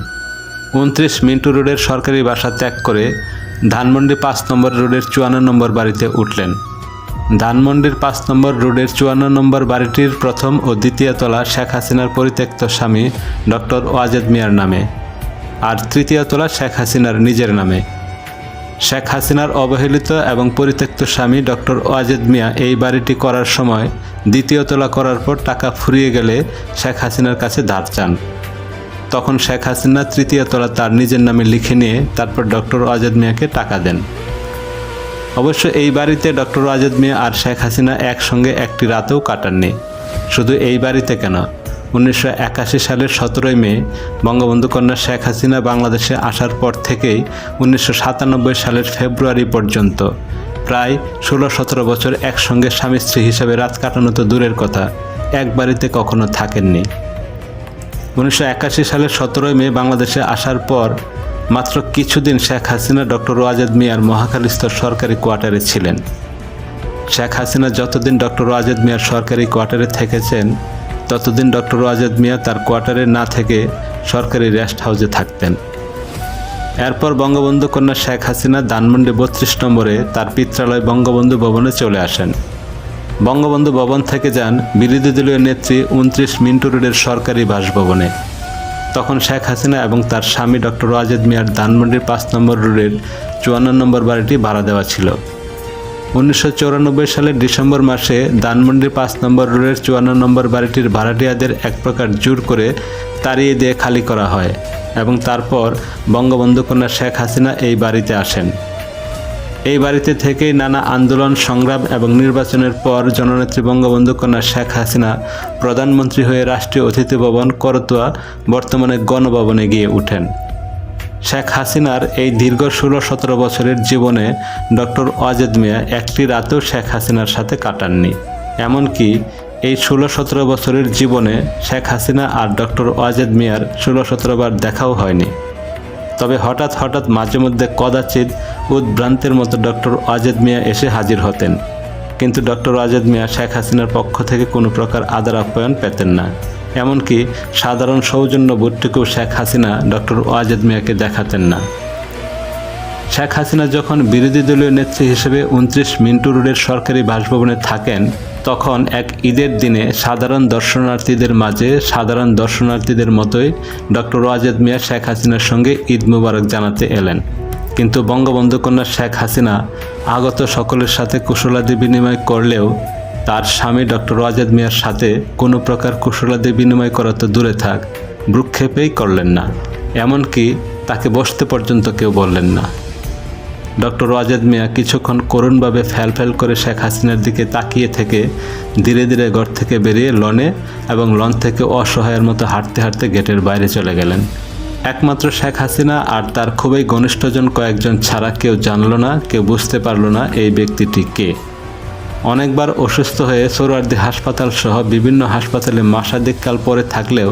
29 মিন্টু রোডের সরকারি বাসা ত্যাগ করে ধানমন্ডি 5 নম্বর রোডের 54 নম্বর বাড়িতে উঠলেন। ধানমন্ডির 5 নম্বর রোডের 54 নম্বর বাড়িটির প্রথম ও দ্বিতীয় তলা শেখ হাসিনার পরিত্যক্ত স্বামী ডক্টর ওয়াজেদ মিয়ার নামে, আর তৃতীয় তলা শেখ হাসিনার নিজের নামে। শেখ হাসিনার অবহেলিত এবং পরিত্যক্ত স্বামী ডক্টর ওয়াজেদ মিয়া এই বাড়িটি করার সময় দ্বিতীয় তলা করার পর টাকা ফুরিয়ে গেলে শেখ হাসিনার কাছে ধার চান। তখন শেখ হাসিনা তৃতীয় তলা তার নিজের নামে লিখে নিয়ে তারপর ডক্টর ওয়াজেদ মিয়াকে টাকা দেন। অবশ্য এই বাড়িতে ডক্টর ওয়াজেদ মিয়া আর শেখ হাসিনা একসঙ্গে একটি রাতেও কাটাননি। শুধু এই বাড়িতে কেন, 1981 সালের 17 মে বঙ্গবন্ধু কন্যা শেখ হাসিনা বাংলাদেশে আসার পর থেকেই 1997 সালের ফেব্রুয়ারি পর্যন্ত প্রায় 16-17 বছর একসঙ্গে স্বামী স্ত্রী হিসেবে রাত কাটানো তো দূরের কথা, এক বাড়িতে কখনো থাকেননি। 1981 সালের 17 মে বাংলাদেশে আসার পর মাত্র কিছুদিন শেখ হাসিনা ডক্টর ওয়াজেদ মিয়ার মহাখালীস্থ সরকারি কোয়ার্টারে ছিলেন। শেখ হাসিনা যতদিন ডক্টর ওয়াজেদ মিয়ার সরকারি কোয়ার্টারে থেকেছেন ততদিন ডক্টর ওয়াজেদ মিয়া তার কোয়ার্টারে না থেকে সরকারি রেস্ট হাউসে থাকতেন। এরপর বঙ্গবন্ধু কন্যা শেখ হাসিনা ধানমন্ডি 32 নম্বরে তার পিত্রালয় বঙ্গবন্ধু ভবনে চলে আসেন। বঙ্গবন্ধু ভবন থেকে যান বিরোধী দলীয় নেত্রী 29 মিন্টু রোডের সরকারি বাসভবনে। তখন শেখ হাসিনা এবং তার স্বামী ডক্টর ওয়াজেদ মিয়ার ধানমন্ডির 5 নম্বর রোডের 54 নম্বর বাড়িটি ভাড়া দেওয়া ছিল। 1994 সালের ডিসেম্বর মাসে ধানমন্ডির 5 নম্বর রোডের 54 নম্বর বাড়িটির ভাড়াটিয়াদের এক প্রকার জোর করে তাড়িয়ে দিয়ে খালি করা হয় এবং তারপর বঙ্গবন্ধু কন্যা শেখ হাসিনা এই বাড়িতে আসেন। এই বাড়িতে থেকেই নানা আন্দোলন সংগ্রাম এবং নির্বাচনের পর জননেত্রী বঙ্গবন্ধু কন্যা শেখ হাসিনা প্রধানমন্ত্রী হয়ে রাষ্ট্রীয় অতিথি ভবন করতোয়া বর্তমানে গণভবনে গিয়ে ওঠেন। শেখ হাসিনার এই দীর্ঘ 16-17 বছরের জীবনে ডক্টর ওয়াজেদ মিয়া একটি রাতেও শেখ হাসিনার সাথে কাটাননি। এমনকি এই 16-17 বছরের জীবনে শেখ হাসিনা আর ডক্টর ওয়াজেদ মিয়ার 16-17 বার দেখাও হয়নি। তবে হঠাৎ হঠাৎ মাঝে মধ্যে কদাচিৎ উদ্ভ্রান্তের মতো ডক্টর ওয়াজেদ মিয়া এসে হাজির হতেন, কিন্তু ডক্টর ওয়াজেদ মিয়া শেখ হাসিনার পক্ষ থেকে কোনো প্রকার আদর আপ্যায়ন পেতেন না। এমনকি সাধারণ সৌজন্যবোধটুকু শেখ হাসিনা ডক্টর ওয়াজেদ মিয়াকে দেখাতেন না। শেখ হাসিনা যখন বিরোধী দলীয় নেত্রী হিসেবে 29 মিন্টু রোডের সরকারি বাসভবনে থাকেন তখন এক ঈদের দিনে সাধারণ দর্শনার্থীদের মতোই ডক্টর ওয়াজেদ মিয়া শেখ হাসিনার সঙ্গে ঈদ মুবারক জানাতে এলেন। কিন্তু বঙ্গবন্ধু কন্যা শেখ হাসিনা আগত সকলের সাথে কুশলাদি বিনিময় করলেও তার স্বামী ডক্টর ওয়াজেদ মিয়ার সাথে কোনো প্রকার কুশলাদি বিনিময় করা তো দূরে থাক, ভ্রুক্ষেপেই করলেন না। এমনকি তাকে বসতে পর্যন্ত কেউ বললেন না। ডক্টর ওয়াজেদ মিয়া কিছুক্ষণ করুণভাবে ফ্যাল করে শেখ হাসিনার দিকে তাকিয়ে থেকে ধীরে ধীরে ঘর থেকে বেরিয়ে লনে এবং লন থেকে অসহায়ের মতো হাঁটতে হাঁটতে গেটের বাইরে চলে গেলেন। একমাত্র শেখ হাসিনা আর তার খুবই ঘনিষ্ঠজন কয়েকজন ছাড়া কেউ জানল না, কেউ বুঝতে পারল না এই ব্যক্তিটি কে। অনেকবার অসুস্থ হয়ে সোহরাওয়ার্দী হাসপাতাল সহ বিভিন্ন হাসপাতালে মাসাধিককাল পরে থাকলেও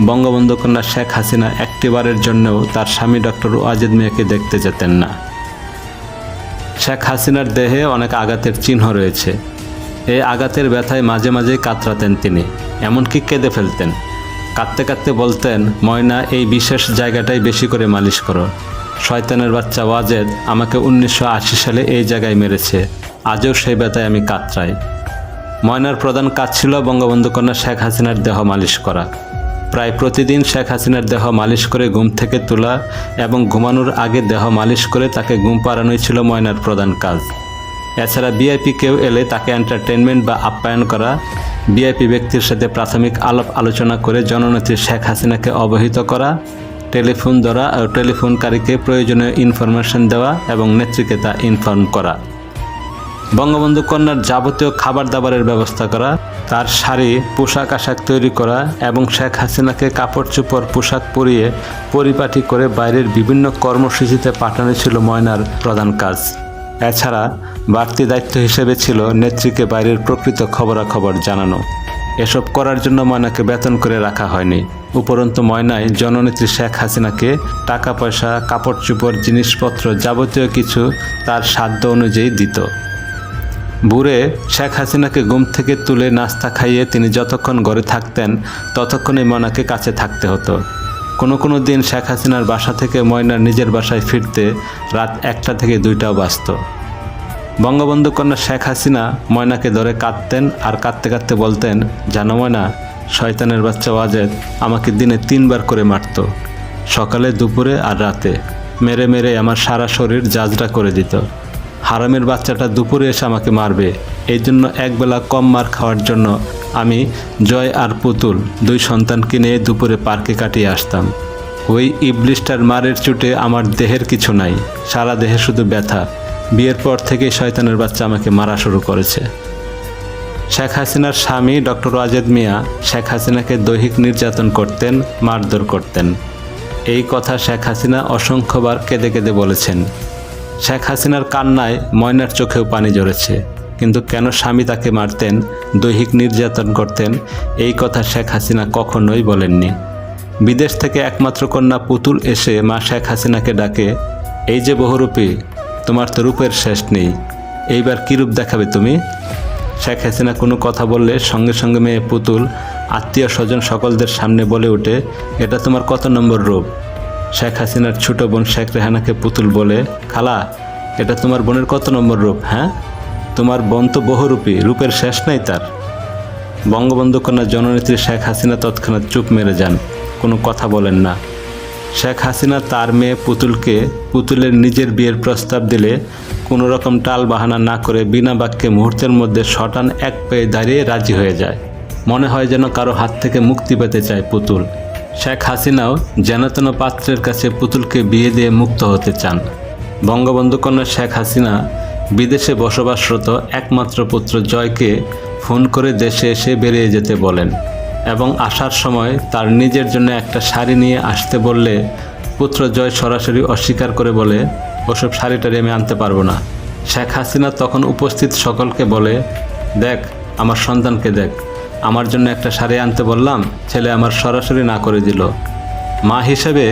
বঙ্গবন্ধু কন্যা শেখ হাসিনা একটিবারের জন্যও তার স্বামী ডক্টর ওয়াজেদ মিয়াকে দেখতে যেতেন না। শেখ হাসিনার দেহে অনেক আঘাতের চিহ্ন রয়েছে। এই আঘাতের ব্যথায় মাঝে মাঝে কাতরাতেন তিনি, এমনকি কেঁদে ফেলতেন। কাঁদতে কাঁদতে বলতেন, ময়না এই বিশেষ জায়গাটাই বেশি করে মালিশ করো। শয়তানের বাচ্চা ওয়াজেদ আমাকে 1980 সালে এই জায়গায় মেরেছে, আজও সেই ব্যথায় আমি কাতরাই। ময়নার প্রধান কাজ ছিল বঙ্গবন্ধু কন্যা শেখ হাসিনার দেহ মালিশ করা। প্রায় প্রতিদিন শেখ হাসিনার দেহ মালিশ করে ঘুম থেকে তোলা এবং ঘুমানোর আগে দেহ মালিশ করে তাকে ঘুম পাড়ানোই ছিল ময়নার প্রধান কাজ। এছাড়া ভিআইপি কেউ এলে তাকে এন্টারটেনমেন্ট বা আপ্যায়ন করা, ভিআইপি ব্যক্তির সাথে প্রাথমিক আলাপ আলোচনা করে জননেত্রী শেখ হাসিনাকে অবহিত করা, টেলিফোন ধরা ও টেলিফোনকারীকে প্রয়োজনীয় ইনফরমেশন দেওয়া এবং নেত্রীকে তা ইনফর্ম করা, বঙ্গবন্ধু কন্যার যাবতীয় খাবার দাবারের ব্যবস্থা করা, তার শাড়ি পোশাক আশাক তৈরি করা এবং শেখ হাসিনাকে কাপড় চোপড় পোশাক পরিয়ে পরিপাটি করে বাইরের বিভিন্ন কর্মসূচিতে পাঠানো ছিল ময়নার প্রধান কাজ। এছাড়া বাড়তি দায়িত্ব হিসেবে ছিল নেত্রীকে বাইরের প্রকৃত খবরাখবর জানানো। এসব করার জন্য ময়নাকে বেতন করে রাখা হয়নি। উপরন্তু ময়নায় জননেত্রী শেখ হাসিনাকে টাকা পয়সা, কাপড় চোপড়, জিনিসপত্র যাবতীয় কিছু তার সাধ্য অনুযায়ী দিত। ভোরে শেখ হাসিনাকে ঘুম থেকে তুলে নাস্তা খাইয়ে তিনি যতক্ষণ ঘরে থাকতেন ততক্ষণই ময়নাকে কাছে থাকতে হতো। কোনো দিন শেখ হাসিনার বাসা থেকে ময়নার নিজের বাসায় ফিরতে রাত 1টা থেকে 2টাও বাজত। বঙ্গবন্ধু কন্যা শেখ হাসিনা ময়নাকে ধরে কাঁদতেন আর কাঁদতে কাঁদতে বলতেন, জানো ময়না, শয়তানের বাচ্চা ওয়াজেদ আমাকে দিনে 3 বার করে মারত, সকালে, দুপুরে আর রাতে। মেরে মেরে আমার সারা শরীর জাজরা করে দিত। হারামের বাচ্চাটা দুপুরে এসে আমাকে মারবে, এই জন্য একবেলা কম মার খাওয়ার জন্য আমি জয় আর পুতুল 2 সন্তানকে নিয়ে দুপুরে পার্কে কাটিয়ে আসতাম। ওই ইবলিশটার মারের চোটে আমার দেহের কিছু নাই, সারা দেহে শুধু ব্যথা। বিয়ের পর থেকেই শয়তানের বাচ্চা আমাকে মারা শুরু করেছে। শেখ হাসিনার স্বামী ডক্টর ওয়াজেদ মিয়া শেখ হাসিনাকে দৈহিক নির্যাতন করতেন, মারধর করতেন। এই কথা শেখ হাসিনা অসংখ্যবার কেঁদে কেঁদে বলেছেন। শেখ হাসিনার কান্নায় ময়নার চোখেও পানি ঝরেছে, কিন্তু কেন স্বামী তাকে মারতেন, দৈহিক নির্যাতন করতেন, এই কথা শেখ হাসিনা কখনোই বলেননি। বিদেশ থেকে একমাত্র কন্যা পুতুল এসে মা শেখ হাসিনাকে ডাকে, এই যে বহুরূপী, তোমার তো রূপের শেষ নেই, এইবার কী রূপ দেখাবে তুমি? শেখ হাসিনা কোনো কথা বললে সঙ্গে সঙ্গে মেয়ে পুতুল আত্মীয় স্বজন সকলদের সামনে বলে ওঠে, এটা তোমার কত নম্বর রূপ? শেখ হাসিনার ছোট বোন শেখ রেহানাকে পুতুল বলে, খালা, এটা তোমার বোনের কত নম্বর রূপ? হ্যাঁ, তোমার বোন তো বহুরূপী, রূপের শেষ নাই তার। বঙ্গবন্ধু কন্যা জননেত্রী শেখ হাসিনা তৎক্ষণাৎ চুপ মেরে যান, কোনো কথা বলেন না। শেখ হাসিনা তার মেয়ে পুতুলকে পুতুলের নিজের বিয়ের প্রস্তাব দিলে কোনো রকম টাল বাহানা না করে বিনা বাক্যে মুহূর্তের মধ্যে শটান এক পেয়ে দাঁড়িয়ে রাজি হয়ে যায়। মনে হয় যেন কারো হাত থেকে মুক্তি পেতে চায় পুতুল। শেখ হাসিনাও যেন পাত্রের কাছে পুতুলকে বিয়ে দিয়ে মুক্ত হতে চান। বঙ্গবন্ধু কন্যা শেখ হাসিনা বিদেশে বসবাসরত একমাত্র পুত্র জয়কে ফোন করে দেশে এসে বেরিয়ে যেতে বলেন এবং আসার সময় তার নিজের জন্য একটা শাড়ি নিয়ে আসতে বললে পুত্র জয় সরাসরি অস্বীকার করে বলে, ওসব শাড়িটারি আমি আনতে পারবো না। শেখ হাসিনা তখন উপস্থিত সকলকে বলে, দেখ আমার সন্তানকে দেখ, আমার জন্য একটা শাড়ি আনতে বললাম, ছেলে আমার সরাসরি না করে দিল। মা হিসেবে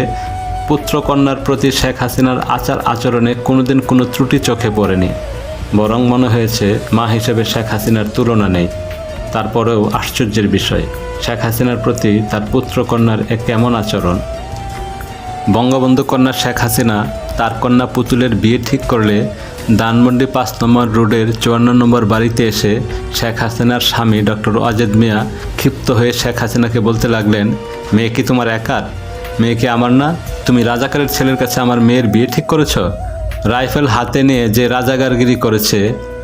পুত্রকন্যার প্রতি শেখ হাসিনার আচার আচরণে কোনোদিন কোনো ত্রুটি চোখে পড়েনি, বরং মনে হয়েছে মা হিসেবে শেখ হাসিনার তুলনা নেই। তারপরেও আশ্চর্যের বিষয়, শেখ হাসিনার প্রতি তার পুত্রকন্যার এক কেমন আচরণ। বঙ্গবন্ধু কন্যা শেখ হাসিনা তার কন্যা পুতুলের বিয়ে ঠিক করলে ধানমন্ডি 5 নম্বর রোডের 54 নম্বর বাড়িতে এসে শেখ হাসিনার স্বামী ডক্টর ওয়াজেদ মিয়া ক্ষিপ্ত হয়ে শেখ হাসিনাকে বলতে লাগলেন, মেয়ে কি তোমার একার? মেয়ে কি আমার না? তুমি রাজাকারের ছেলের কাছে আমার মেয়ের বিয়ে ঠিক করেছ? রাইফেল হাতে নিয়ে যে রাজাকারগিরি করেছে,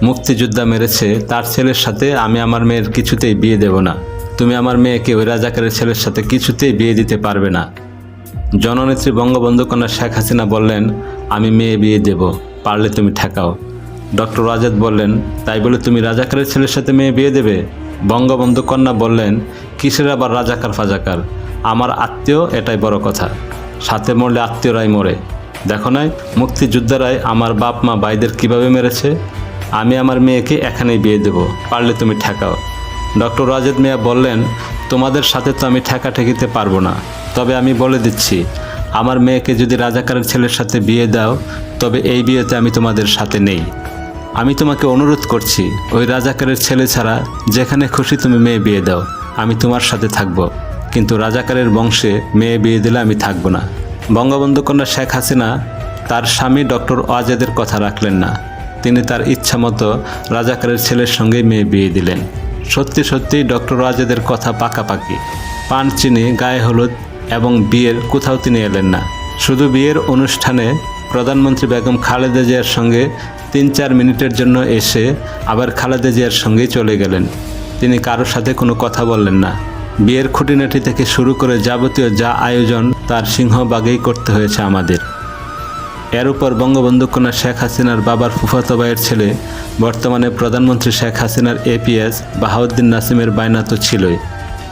মুক্তিযোদ্ধা মেরেছে, তার ছেলের সাথে আমি আমার মেয়ের কিছুতেই বিয়ে দেব না। তুমি আমার মেয়েকে ওই রাজাকারের ছেলের সাথে কিছুতেই বিয়ে দিতে পারবে না। জননেত্রী বঙ্গবন্ধু কন্যা শেখ হাসিনা বললেন, আমি মেয়ে বিয়ে দেব, পারলে তুমি ঠেকাও। ডক্টর ওয়াজেদ বললেন, তাই বলে তুমি রাজাকারের ছেলের সাথে মেয়ে বিয়ে দেবে? বঙ্গবন্ধু কন্যা বললেন, কিসের আবার রাজাকার ফাজাকার, আমার আত্মীয়, এটাই বড় কথা। সাথে মরলে আত্মীয়রাই মরে, দেখো নাই মুক্তিযোদ্ধারাই আমার বাপ মা ভাইদের কীভাবে মেরেছে। আমি আমার মেয়েকে এখানেই বিয়ে দেব, পারলে তুমি ঠেকাও। ডক্টর ওয়াজেদ মিয়া বললেন, তোমাদের সাথে তো আমি ঠেকাঠেকিতে পারবো না, তবে আমি বলে দিচ্ছি, আমার মেয়েকে যদি রাজাকারের ছেলের সাথে বিয়ে দাও, তবে এই বিয়েতে আমি তোমাদের সাথে নেই। আমি তোমাকে অনুরোধ করছি, ওই রাজাকারের ছেলে ছাড়া যেখানে খুশি তুমি মেয়ে বিয়ে দাও, আমি তোমার সাথে থাকব, কিন্তু রাজাকারের বংশে মেয়ে বিয়ে দিলে আমি থাকব না। বঙ্গবন্ধু কন্যা শেখ হাসিনা তার স্বামী ডক্টর ওয়াজেদের কথা রাখলেন না, তিনি তার ইচ্ছা মতো রাজাকারের ছেলের সঙ্গে মেয়ে বিয়ে দিলেন। সত্যি সত্যি ডক্টর ওয়াজেদের কথা পাকাপাকি। পান চিনি, গায়ে হলুদ এবং বিয়ের কোথাও তিনি এলেন না। শুধু বিয়ের অনুষ্ঠানে প্রধানমন্ত্রী বেগম খালেদা জিয়ার সঙ্গে 3-4 মিনিটের জন্য এসে আবার খালেদা জিয়ার সঙ্গেই চলে গেলেন। তিনি কারোর সাথে কোনো কথা বললেন না। বিয়ের খুঁটিনাটি থেকে শুরু করে যাবতীয় যা আয়োজন তার সিংহভাগেই করতে হয়েছে আমাদের। এর উপর বঙ্গবন্ধু কন্যা শেখ হাসিনার বাবার ফুফাতো ভাইয়ের ছেলে, বর্তমানে প্রধানমন্ত্রী শেখ হাসিনার এপিএস বাহাউদ্দিন নাসিমের বায়না তো ছিলই।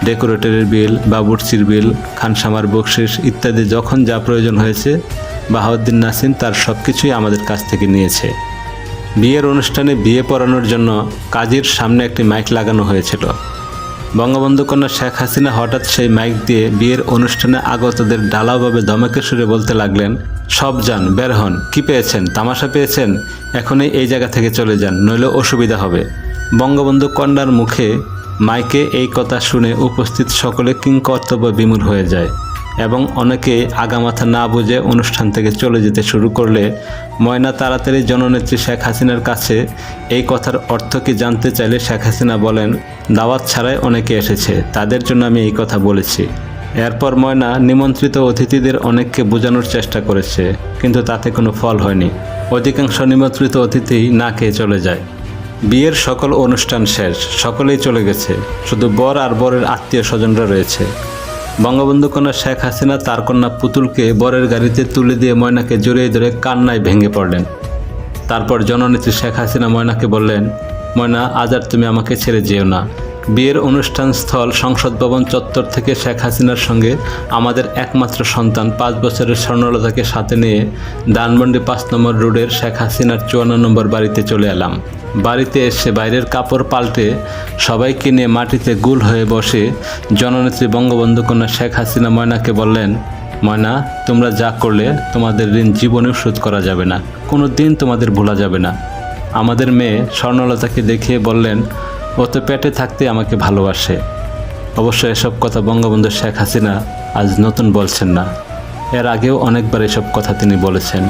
ডেকোরেটরের বিল, বাবুর্চির বিল, খানসামার বকশিস ইত্যাদি যখন যা প্রয়োজন হয়েছে, বাহাউদ্দিন নাসিম তার সব কিছুই আমাদের কাছ থেকে নিয়েছে। বিয়ের অনুষ্ঠানে বিয়ে পড়ানোর জন্য কাজীর সামনে একটি মাইক লাগানো হয়েছিল। বঙ্গবন্ধু কন্যা শেখ হাসিনা হঠাৎ সেই মাইক দিয়ে বিয়ের অনুষ্ঠানে আগতদের ঢালাওভাবে ধমকে সুরে বলতে লাগলেন, সব যান, বের হন, কী পেয়েছেন, তামাশা পেয়েছেন, এখনই এই জায়গা থেকে চলে যান, নইলে অসুবিধা হবে। বঙ্গবন্ধু কন্যার মুখে মাইকে এই কথা শুনে উপস্থিত সকলে কিংকর্তব্য বিমূঢ় হয়ে যায় এবং অনেকে আগামাথা না বুঝে অনুষ্ঠান থেকে চলে যেতে শুরু করলে ময়না তাড়াতাড়ি জননেত্রী শেখ হাসিনার কাছে এই কথার অর্থ কি জানতে চাইলে শেখ হাসিনা বলেন, দাওয়াত ছাড়াই অনেকে এসেছে, তাদের জন্য আমি এই কথা বলেছি। এরপর ময়না নিমন্ত্রিত অতিথিদের অনেককে বোঝানোর চেষ্টা করেছে, কিন্তু তাতে কোনো ফল হয়নি। অধিকাংশ নিমন্ত্রিত অতিথি না খেয়ে চলে যায়। বিয়ের সকল অনুষ্ঠান শেষ, সকলেই চলে গেছে, শুধু বর আর বরের আত্মীয় স্বজনরা রয়েছে। বঙ্গবন্ধু কন্যা শেখ হাসিনা তার কন্যা পুতুলকে বরের গাড়িতে তুলে দিয়ে ময়নাকে জড়িয়ে ধরে কান্নায় ভেঙে পড়লেন। তারপর জননেত্রী শেখ হাসিনা ময়নাকে বললেন, ময়না, আজ আর তুমি আমাকে ছেড়ে যেও না। বিয়ের অনুষ্ঠান স্থল সংসদ ভবন চত্বর থেকে শেখ হাসিনার সঙ্গে আমাদের একমাত্র সন্তান 5 বছরের স্বর্ণলতাকে সাথে নিয়ে ধানমন্ডি 5 নম্বর রোডের শেখ হাসিনার 54 নম্বর বাড়িতে চলে এলাম। বাড়িতে এসে বাইরের কাপড় পাল্টে সবাইকে নিয়ে মাটিতে গোল হয়ে বসে জননেত্রী বঙ্গবন্ধু কন্যা শেখ হাসিনা ময়নাকে বললেন, ময়না, তোমরা যা করলে তোমাদের ঋণ জীবনেও শোধ করা যাবে না, কোনো দিন তোমাদের ভোলা যাবে না। আমাদের মেয়ে স্বর্ণলতাকে দেখিয়ে বললেন, ও তো পেটে থাকতে আমাকে ভালোবাসে। অবশ্য এসব কথা বঙ্গবন্ধু শেখ হাসিনা আজ নতুন বলছেন না, এর আগেও অনেকবার এসব কথা তিনি বলেছেন।